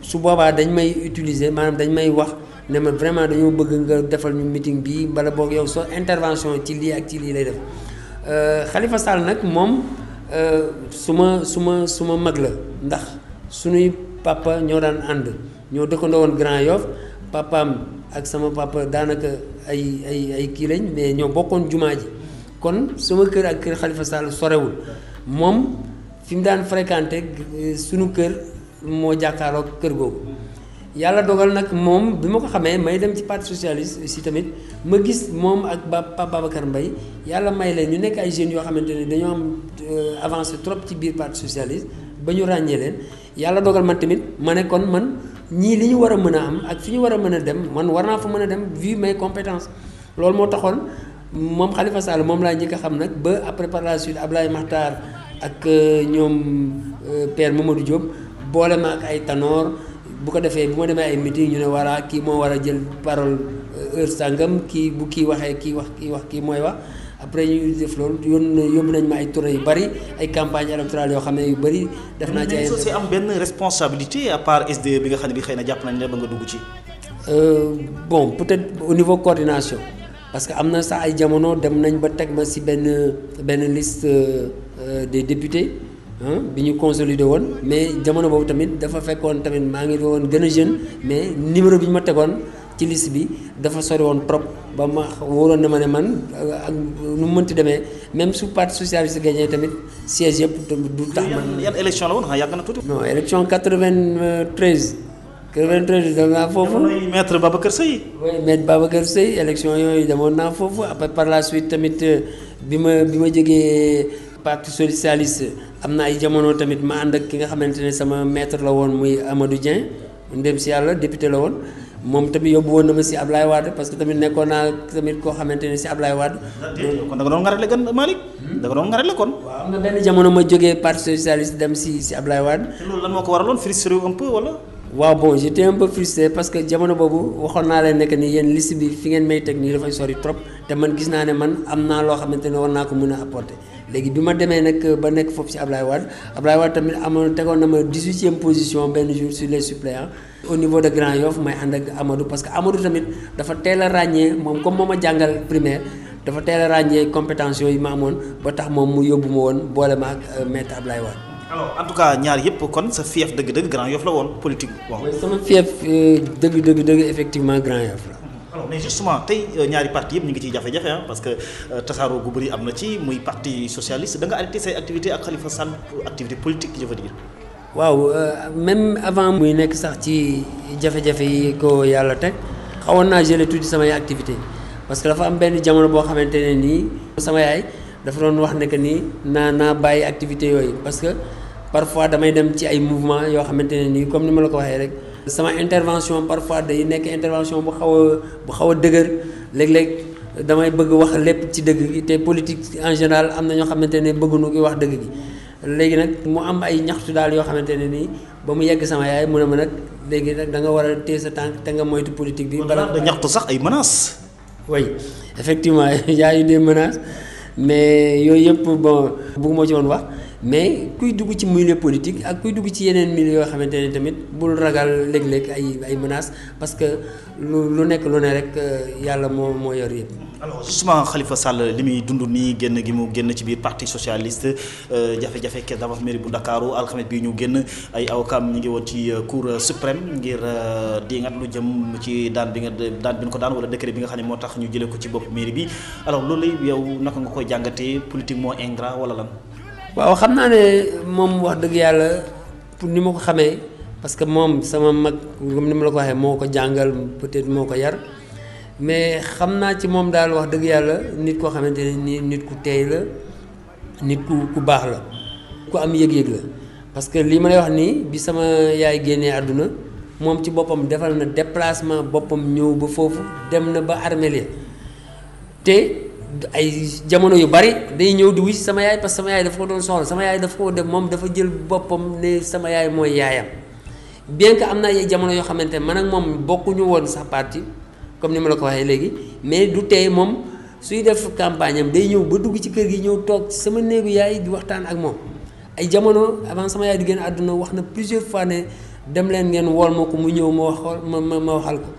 B: su boobaa dañ may utiliser maanaam dañ may wax ne ma vraiment dañoo bëgg nga defal ñu meeting bi bala boog yow soo intervention ci lii ak ci lii lay def Khalifa Sall nag moom su ma mag la ndax suñuy papa ñoo daan ànd ñoo dëkkandoo woon Grand Yoff papaam ak sama papa daanaka ay kii lañ mais ñoo bokkoon jumaa ji kon sama kër ak kër Khalifa Sall sorewul moom fi mu daan fréquenté suñu kër moo jàkkaarloog kër googu yàlla dogal nag moom bi ma ko xamee may dem ci parti socialiste aussi tamit ma gis moom ak Pape Babacar Mbaye yàlla may leen ñu nekk ay jeunes yoo xamante ne dañoo am avancé trop ci biir parti socialiste ba ñu ràññee leen yàlla dogal man tamit ma ne kon man ñii li ñu war a mën a am ak fi ñu war a mën a dem man war naa fa mën a dem vu mes compétences loolu moo taxoon moom Khalifa Sall moom laa njëkk a xam nag ba après par la suite Ablaye Makhtar ak ñoom Père Mamadou Diop boole ma ak ay Tanor bu ko defee bu ma demee ay meeting ñu ne voilà kii moo war a jël parole heure sàngam kii bu kii waxee kii mooy wax après ñu def loolu yóbbu nañ ma ay tournées yu bari ay campagne électorale yoo xam ne yu bari def naa ci ay
A: mais am benn responsabilité à part SDE bi nga xam ne bi xëy na jàpp nañ la ba nga dugg ci.
B: bon peut-être au niveau coordination parce que am na sax ay jamono dem nañ ba teg ma ci benn liste des députés bi ñu consolidé woon mais jamono boobu tamit dafa fekkoon tamit maa ngi woon gën a jeune mais numéro bi ñu ma tegoon ci liste bi dafa sori woon trop ba ma wóoroon na ma ne man ak nu mu mënti demee même su parti socialiste gagné tamit siège yëpp du tax man.
A: yan élection la woon yàgg na tuuti.
B: non élection 93 dem naa foofu.
A: maître Babacar Seye.
B: oui maître Babacar Seye élection yooyu demoon naa foofu après par la suite tamit bi ma jógee parti socialiste am na ay jamono tamit ma ànd ak ki nga xamante ne sama maître la woon muy Amadou Dieng ndem si yàlla député la woon moom tamit yóbbu woon na ma si Ablaye Wade parce que tamit nekkoon naa tamit koo xamante ne si Ablaye Wade.
A: kon da nga doon ngarale gan Malick. da nga doon ngarale kon.
B: waaw am na benn jamono ma jógee parti socialiste dem si Ablaye Wade.
A: te loolu lan moo ko waraloon frustré un peu wala.
B: waaw bon j'étais un peu frustré parce que jamono boobu waxoon naa leen nekk ni yéen liste bi fi ngeen may teg nii dafay sori trop te man gis naa ne man am naa loo xamante ne war naa ko mën a apporter léegi bi ma demee nag ba nekk foofu ci Ablaye Wade tamit tegoon na ma 18e position benn jour sur les suppléants au niveau de Grand Yoff may ànd ak Amadou parce que Amadou tamit dafa teel a ràññee moom comme moo ma jàngal primaire dafa teel a ràññee compétence yooyu ma amoon ba tax moom mu yóbbu ma woon boole ma ak maître Ablaye Wade.
A: alors en tout cas ñaar yëpp kon sa fief dëgg-dëgg Grand Yoff la woon politique bon.
B: oui sama fief dëgg effectivement Grand Yoff la.
A: alors mais justement tey ñaari parti yëpp ñu ngi ciy jafe-jafe parce que tasaaroo gu bëri am na ci muy parti socialiste da nga arrêté say activité ak Khalifa Sall activité politique je veux dire.
B: waaw même avant muy nekk sax ci jafe-jafe yi ko yàlla teg xawoon naa gelé tuuti samay activité parce que dafa am benn jamono boo xamante ne nii sama yaay dafa doon wax ne que ni naa bàyyi activité yooyu parce que parfois damay dem ci ay mouvement yoo xamante ne nii comme ni ma la ko waxee rek sama intervention parfois day nekk intervention bu xaw a dëgër léeg-léeg damay bëgg wax lépp ci dëgg gi te politique en général am na ñoo xamante ne bëgguñu ki wax dëgg gi léegi nag mu am ay ñaxtu daal yoo xamante ne nii ba mu yegg sama yaay mu ne ma nag léegi nag da nga war a téye sa tànk te nga moytu politique bi.
A: balaa da ñaxtu sax ay menaces.
B: oui effectivement y a eu des menaces mais yooyu yëpp bon bëgguma ci woon wax mais kuy dugg ci milieu politique ak kuy dugg ci yeneen milieu yoo xamante ne tamit bul ragal léeg-léeg ay menaces parce que lu nekk lu ne rek yàlla moo yor yëpp.
A: alors justement Khalifa Sall li muy dund nii génn gi mu génn ci biir parti socialiste jafe-jafe caisse d'avance mairie bu Ndakaaru alxames bii ñu génn ay awkaam ñu ngi woon ci cour suprême ngir diingat lu jëm ci daan bi ñu ko daan wala décret bi nga xam ne moo tax ñu jëlee ko ci bopp mairie bi alors loolu yow naka nga koy jàngatee politiquement ingrat wala lan.
B: waaw xam naa ne moom wax dëgg yàlla pour ni ma ko xamee parce que moom sama mag comme ni ma la ko waxee moo ko jàngal peut-être moo ko yar mais xam naa ci moom daal wax dëgg yàlla nit koo xamante ne nii nit ku teey la nit ku baax la ku am yëg-yëg la parce que li ma lay wax nii bi sama yaay génnee àdduna moom ci boppam defal na déplacement boppam ñëw ba foofu dem na ba armeel te ay jamono yu bari day ñëw di wuy sama yaay parce que sama yaay dafa ko doon soxla sama yaay dafa ko dem moom dafa jël boppam ne sama yaay mooy yaayam bien que am na ay jamono yoo xamante ne man ak moom bokkuñu woon sax parti comme ni ma la ko waxee léegi mais du tey moom suy def campagne am day ñëw ba dugg ci kër gi ñëw toog ci sama néegu yaay di waxtaan ak moom ay jamono avant sama yaay di génn àdduna wax na plusieurs fois ne dem leen ngeen wool ma ko mu ñëw ma wax ma waxal ko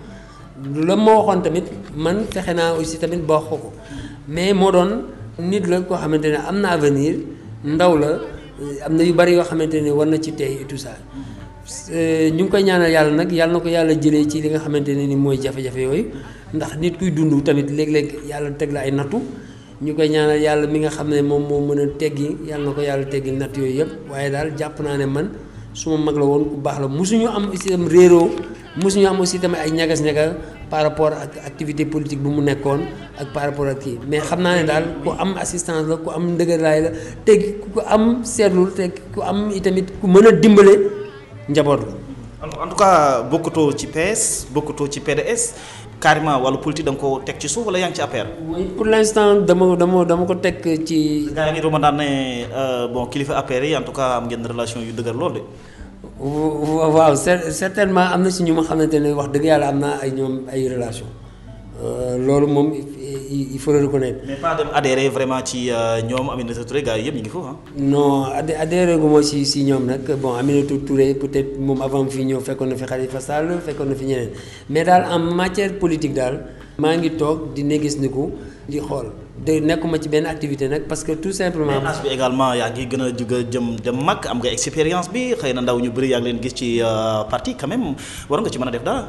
B: la ma waxoon tamit man fexe naa aussi tamit ba wax ko mais moo doon nit la koo xamante ne am na avenir ndaw la am na yu bari yoo xamante ne war na ci tey et tout ça ñu ngi koy ñaanal yàlla nag yàlla na ko yàlla jëlee ci li nga xamante ne ni mooy jafe-jafe yooyu ndax nit kuy dund tamit léeg-léeg yàlla teg la ay nattu ñu koy ñaanal yàlla mi nga xam ne moom moo mën a teggi yàlla na ko yàlla teggi natt yooyu yëpp waaye daal jàpp naa ne man suma mag la woon ku baax la mosuñu am aussi tam réeroo mosuñu am aussi tamit ay ñagas-ñagas par rapport ak activité politique bu mu nekkoon ak par rapport ak kii mais xam naa ne daal ku am assistance la ku am ndëgëraay la te ku am seetlu te ku am itamit ku mën a dimbale njaboot la.
A: en tout cas bokkutoo ci PS bokkutoo ci PDS carrément wàllu politique da nga ko teg ci suuf wala yaa ngi ci APR.
B: oui pour l'instant dama ko teg ci.
A: gaa ngi doon daan ne bon kilifa APR yi en tout cas am ngeen relation yu dëgër lool de.
B: waaw certainement am na si ñu ma xamante ne wax dëgg yàlla am naa ay ñoom ay relation loolu moom il faut le reconnaître.
A: mais pas dem adhérer vraiment ci ñoom Aminata Touré gars yi yëpp ñu ngi foofu ah.
B: non adhéré gu ma si ñoom nag bon Aminata Touré peut-être moom avant fii ñëw fekkoon na fi Khalifa Sall fekkoon na fi ñeneen mais daal en matière politique daal maa ngi toog di négisniku di xool de nekkuma ci benn activité nag parce que tout simplement.
A: mais âge bi également yaa ngi gën a jóg jëm dem mag am nga expérience bi xëy na ndaw ñu bëri yaa ngi leen gis ci parti quand même war nga ci mën a def dara.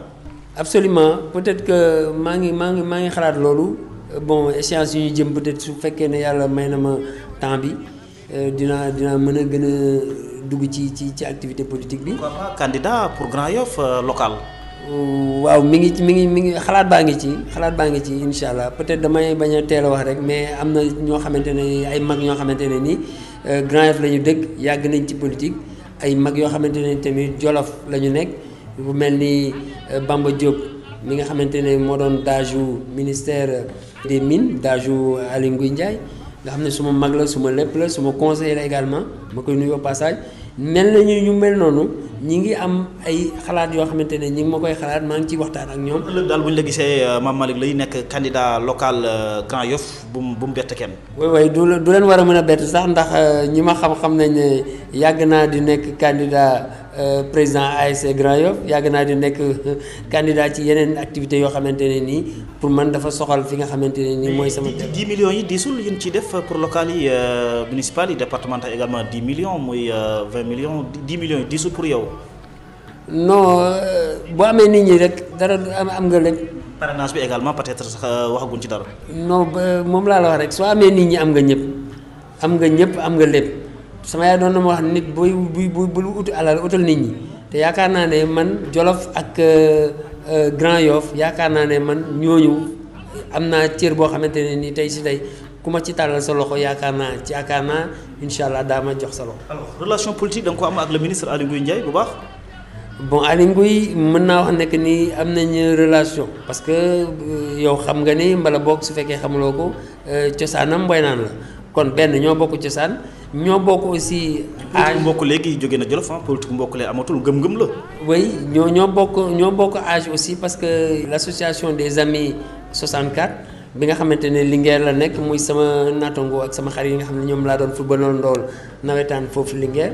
B: absolument peut-être que maa ngi xalaat loolu bon échéance yu ñu jëm peut-être su fekkee ne yàlla may na ma temps bi dinaa mën a gën a dugg ci activité politique bi.
A: pourquoi pas candidat pour Grand Yoff local.
B: waaw mi ngi xalaat baa ngi ci incha allah peut-être damay bañ a teel a wax rek mais am na ñoo xamante ne ay mag ñoo xamante ne nii Grand Yoff la ñu dëkk yàgg nañ ci politique ay mag yoo xamante ne tamit Jolof la ñu nekk bu mel ni Bamba Diop mi nga xamante ne moo doon daaju ministère des mines daaju Aly Ngouille Ndiaye nga xam ne suma mag la suma lépp la suma conseiller la également ma koy nuyu au passage mel nañu ñu mel noonu ñi ngi am ay xalaat yoo xamante ne ñi ngi ma koy xalaat maa ngi ciy waxtaan ak ñoom.
A: ëllëg daal bu ñu la gisee Mame Malick lay nekk candidat local Grand Yoff bu mu bett kenn.
B: oui du leen war a mën a bett sax ndax ñi ma xam nañ ne yàgg naa di nekk candidat président ASC Grand Yoff yàgg naa di nekk candidat ci yeneen activités yoo xamante ne nii pour man dafa soxal fi nga xamante ne nii mooy sama.
A: 10 millions yi diisul yéen ciy def pour local yi municipal yi départemental également 10 millions muy 20 millions 10 millions yi diisul pour yow.
B: non boo amee nit ñi rek dara am nga lépp.
A: parrainage bi également peut-être sax waxaguñ ci dara.
B: non moom laa la wax rek soo amee nit ñi am nga ñëpp am nga lépp sama yaay doon na ma wax nit buy bul uti alal utal nit ñi te yaakaar naa ne man Jolof ak Grand Yoff yaakaar naa ne man ñooñu am naa cër boo xamante ne ni tey si tey ku ma ci tàllal sa loxo yaakaar naa incha allah daa ma jox sa loxo.
A: alors relation politique da nga ko am ak le ministre Aly Ngouille Ndiaye bu baax.
B: bon Aly Ngouille mën naa wax nekk ni am nañ relation parce que yow xam nga ni mbala boog su fekkee xamuloo ko cosaanam mboy naan la kon benn ñoo bokk cosaan ñoo bokk aussi.
A: âge mbokk léegi jóge na Jolof politique mbokk lee amatul gëm-gëm la.
B: oui ñoo bokk âge aussi parce que l'association des amis 64 bi nga xamante ne Linguère la nekk muy sama naataango ak sama xarit yi nga xam ne ñoom laa doon football ndool nawetaan foofu Linguère.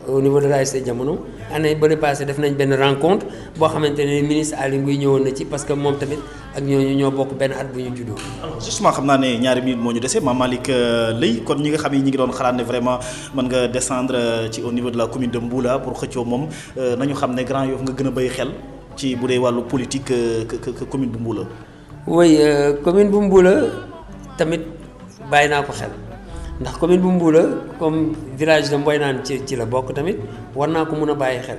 B: au niveau de l'ASC Jamono année bële passé def nañ benn rencontre boo xamante ne ministre Aly Ngouille ñëwoon na ci parce que moom tamit ak ñooñu ñoo bokk benn at bu ñu juddoo.
A: alors justement xam naa ne ñaari minutes moo ñu dese Mame Malick Leye kon ñi nga xam ne ñi ngi doon xalaat ne vraiment mën nga descendre ci au niveau de la commune de Mboula pour xëccoo moom nañu xam ne Grand Yoff nga gën a béy xel ci bu dee wàllu politique que commune bu Mboula.
B: oui commune bu Mboula tamit bàyyi naa ko xel. ndax commune bu Mboula comme village de Mboy naan ci la bokk tamit war naa ko mun a bàyyi xel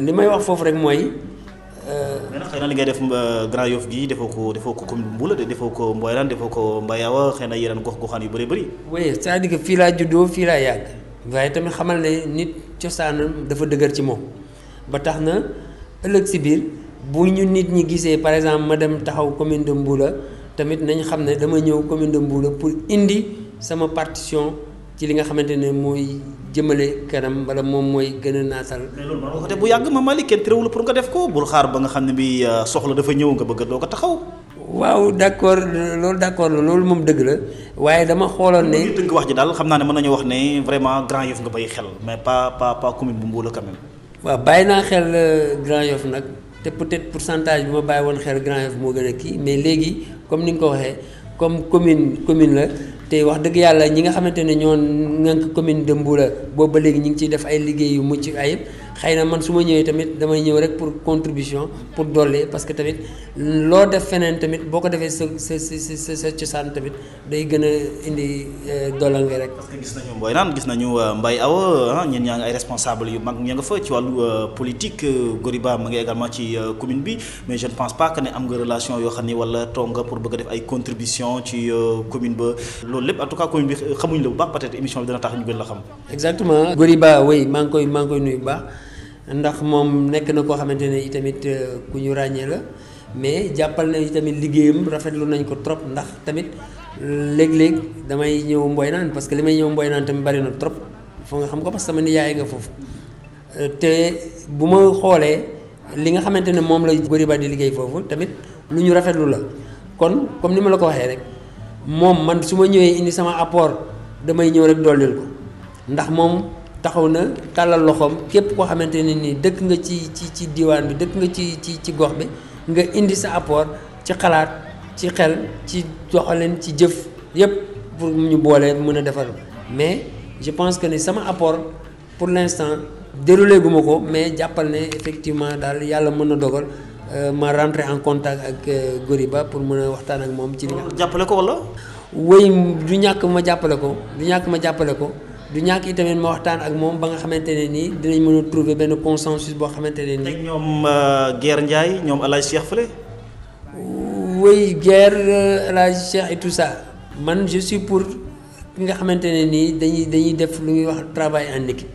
B: li may wax foofu rek mooy
A: mais nag xëy na li ngay def Grand Yoff gi defoo ko commune bu Mboula de defoo ko Mboylan defoo ko Mbayawa xëy na yeneen gox-goxaan yu bëri.
B: oui c'est-à-dire que fii laa juddoo fii laa yàgg waaye tamit xamal ne nit cosaanam dafa dëgër ci moom ba tax na ëllëg si biir bu ñu nit ñi gisee par exemple ma dem taxaw commune de Mboula tamit nañ xam ne dama ñëw commune de Mboula pour indi sama partition ci li nga xamante ne mooy jëmale kanam wala moom mooy gën a naatal.
A: mais loolu man ko te bu yàgg Mame Malick kenn terewul pour nga def ko bul xaar ba nga xam ne bi soxla dafa ñëw nga bëgg doo ko taxaw.
B: waaw d'accord loolu moom dëgg la waaye dama xooloon ne.
A: tënk wax ji daal xam naa ne mën nañu wax ne vraiment Grand Yoff nga bàyyi xel mais pas commune bu Mboula quand même.
B: waaw bàyyi naa xel Grand Yoff nag te peut-être pourcentage bi ma bàyyi woon xel Grand Yoff moo gën a kii mais léegi comme ni nga ko waxee comme commune la. te wax dëgg yàlla ñi nga xamante ne ñoo ngànk commune de Mboula boobu ba léegi ñu ngi ciy def ay liggéey yu mucc ayib xëy na man su ma ñëwee tamit damay ñëw rek pour contribution pour dolli parce que tamit loo def feneen tamit boo ko defee sa cosaan tamit day gën a indi dollal nga rek.
A: parce que gis nañu Mboylan gis nañu Mbaye Awa ñeen ñaa ngi ay responsable yu mag ña nga fa ci wàllu politique Goriba ma ngi également ci commune bi mais je ne pense pas que ne am nga relation yoo xam ni wala toog nga pour bëgg a def ay contribution ci commune ba. loolu lépp en tout cas commune bi xamuñ la bu baax peut-être émission bi dina tax ñu gën la xam.
B: exactement Goriba oui maa ngi koy nuyu bu baax ndax moom nekk na koo xamante ne itamit ku ñu ràññee la mais jàppal na itamit liggéeyam rafetlu nañ ko trop ndax tamit léeg-léeg damay ñëw Mboylan parce que li may ñëw Mboylan tamit bari na trop foo nga xam ko parce que sama nijaay nga foofu te bu ma xoolee li nga xamante ne moom la Goriba di liggéey foofu tamit lu ñu rafetlu la kon comme ni ma la ko waxee rek. moom man su ma ñëwee indi sama apport damay ñëw rek dollil ko ndax moom taxaw na tàllal loxoom képp koo xamante ne nii dëkk nga ci diwaan bi dëkk nga ci gox bi nga indi sa apport ci xalaat ci xel ci doxalin ci jëf yépp pour ñu boole mën a defar mais je pense que ni sama apport pour l'instant déroulé gu ma ko mais jàppal ne effectivement daal yàlla mën na dogal ma rentrer en contact ak Goriba pour mën a waxtaan ak moom ci li nga
A: jàppale ko wala.
B: wéy du ñàkk ma jàppale ko du ñàkk itamit ma waxtaan ak moom ba nga xamante ne nii dinañ mën a trouver benn consensus boo xamante ne nii.
A: ñoom Guère Ndiaye ñoom El Hadj Cheikh Fële.
B: wéy Guère El Hadj Cheikh et tout ça man je suis pour ki nga xamante ne nii dañuy def lu ñuy wax travail en équipe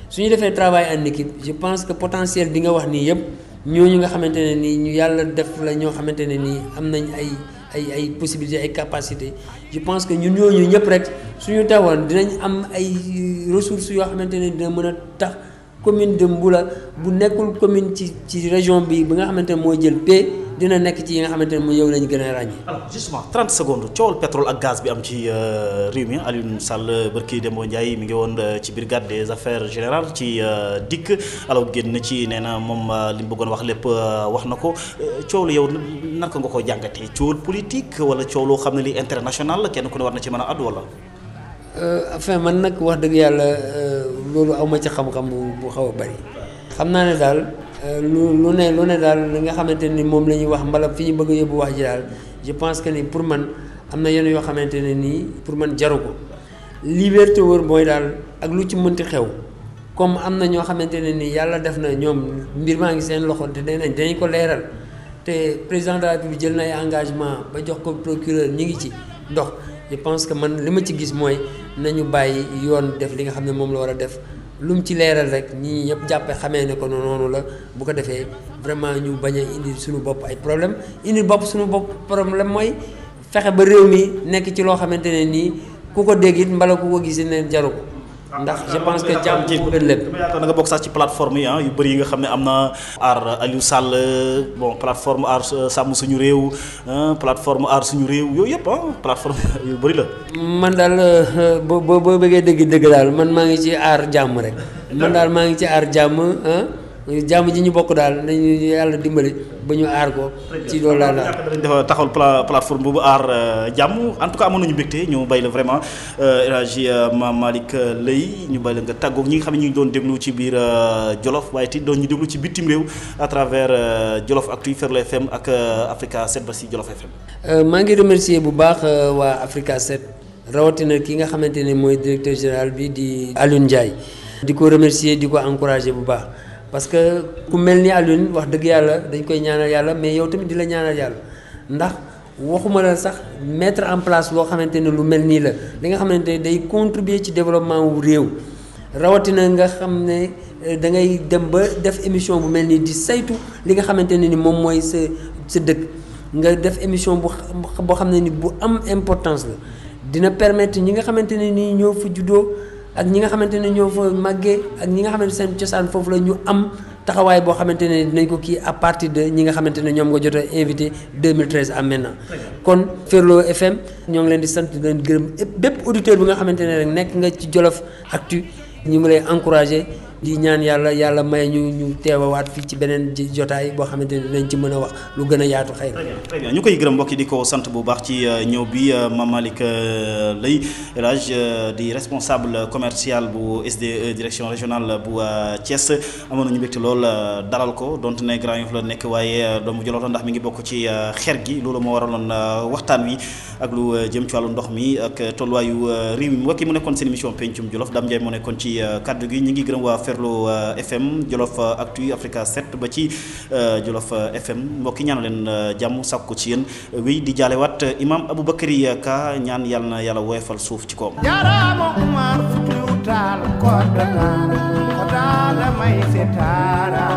B: su ñu defee travail en équipe je pense que potentiel bi nga wax nii yëpp. ñooñu nga xamante ne nii ñu yàlla def la ñoo xamante ne nii am nañ ay possibilités ay capacités je pense que ñun ñooñu ñëpp rek suñu tawoon dinañ am ay ressources yoo xamante ne dina mën a tax commune de Mboula bu nekkul commune ci région bi nga xamante ne mooy jël paie dina nekk ci yi nga xamante ne mu yow lañu gën a ràññee.
A: alors justement 30 secondes coowal pétrole ak gaz bi am ci réew mi Alioune Sall barki Demba Ndiaye mi ngi woon ci brigade des affaires générales ci dikk alors génn na ci nee na moom li mu bëggoon wax lépp wax na ko coow lu yow naka nga ko jàngatee coowal politique wala coow loo xam ne li international la kenn ku ne war na ci mën a àddu wala.
B: enfin man nag wax dëgg yàlla loolu aw ma ci xam-xam bu xaw a bari xam naa ne daal. lu ne daal li nga xamante ni moom la ñuy wax mbala fi ñu bëgg a yóbbu wax ji daal je pense que ni pour man am na yenn yoo xamante ne nii pour man jaru ko liberté wër mooy daal ak lu ci mënti xew comme am na ñoo xamante ne nii yàlla def na ñoom mbir maa ngi seen loxo te dinañ ko leeral te président de la République jël na ay engagement ba jox ko procureur ñi ngi ci dox je pense que man li ma ci gis mooy nañu bàyyi yoon def li nga xam ne moom la war a def lu mu ci leeral rek ñii ñëpp jàppe xamee ne ko noonu la bu ko defee vraiment ñu bañ a indi suñu bopp ay problème suñu bopp problème mooy fexe ba réew mi nekk ci loo xamante ne nii ku ko dégg it mbala ku ko gis ne jaru ko ndax je pense que jàmm ci gën lépp.
A: dama yaakaar na nga bokk sax ci plateforme yi yu bëri yi nga xam ne am na aar Aliou Sall bon plateforme aar sàmm suñu réew plateforme aar suñu réew yooyu yëpp plateforme yu bëri la.
B: man daal boo bëggee dëgg daal man maa ngi ci aar jàmm rek man daal maa ngi ci aar jàmm jàmm ji ñu bokk daal nañu yàlla dimbali ba ñu aar ko. ci loolu daal
A: dafa taxawal plateforme boobu aar jàmm en tout cas amoon nañu mbégte ñu bay la vraiment El Hadji Mame Malick Leye ñu bay la nga tàggoog ñi nga xam ne ñu ngi doon déglu ci biir Jolof waaye it doon ñu déglu ci bitim réew à travers Jolof Actu Ferlo FM ak Africa 7 ba si Jolof FM.
B: maa ngi remercier bu baax waa Africa 7 rawatina ki nga xamante ne mooy directeur général bi di Alioune Ndiaye di ko remercier di ko encourager bu baax. parce que ku mel ni Alioune wax dëgg yàlla dañ koy ñaanal yàlla mais yow tamit di la ñaanal yàlla ndax waxuma la sax mettre en place loo xamante ne lu mel nii la li nga xamante ne day contribuer ci développement wu réew rawatina nga xam ne da ngay dem ba def émission bu mel nii di saytu li nga xamante ne ni moom mooy sa dëkk nga def émission boo xam ne ni bu am importance la dina permettre ñi nga xamante ne ni ñoo fa juddoo ak ñi nga xamante ne ñoo fa màggee ak ñi nga xamante seen cosaan foofu la ñu am taxawaay boo xamante ne dinañ ko kii à partir de ñi nga xamante ne ñoom nga jot a invité 2013 à maintenant. kon Ferlo FM ñoo ngi leen di sant di leen gërëm bépp auditeur bi nga xamante ne rek nekk nga ci Jolof Actu ñu ngi lay encouragé di ñaan yàlla may ñu teewawaat fii ci beneen jotaay boo xamante ne dinañ ci mën a wax lu gën a yaatu xëy na.
A: très bien ñu koy gërëm mbokk yi di ko sant bu baax ci ñëw bi Mame Malick Leye El Hadj di responsable commercial bu SDE direction régionale bu Thiès amoon nañu mbégte lool dalal ko donte ne Grand Yoff la nekk waaye doomu Jolof la ndax mi ngi bokk ci xeer gi loolu moo waraloon waxtaan wi ak lu jëm ci wàllu ndox mi ak tolluwaayu réew mi mbokk yi mu nekkoon seen émission pencum Jolof Dame Ndiaye moo nekkoon ci kaddu gi ñu ngi gërëm waa Ferlo FM Jolof Actu Africa 7 ba ci Jolof FM mbokk yi ñaan leen jàmm sàkku ci yéen wéy di jaalewaat imam Aboubacry Ka ñaan yàlla na yàlla woyofal suuf ci koom.
C: Jarama Umar Fuutiyu Taal ko dana ko daala may se taara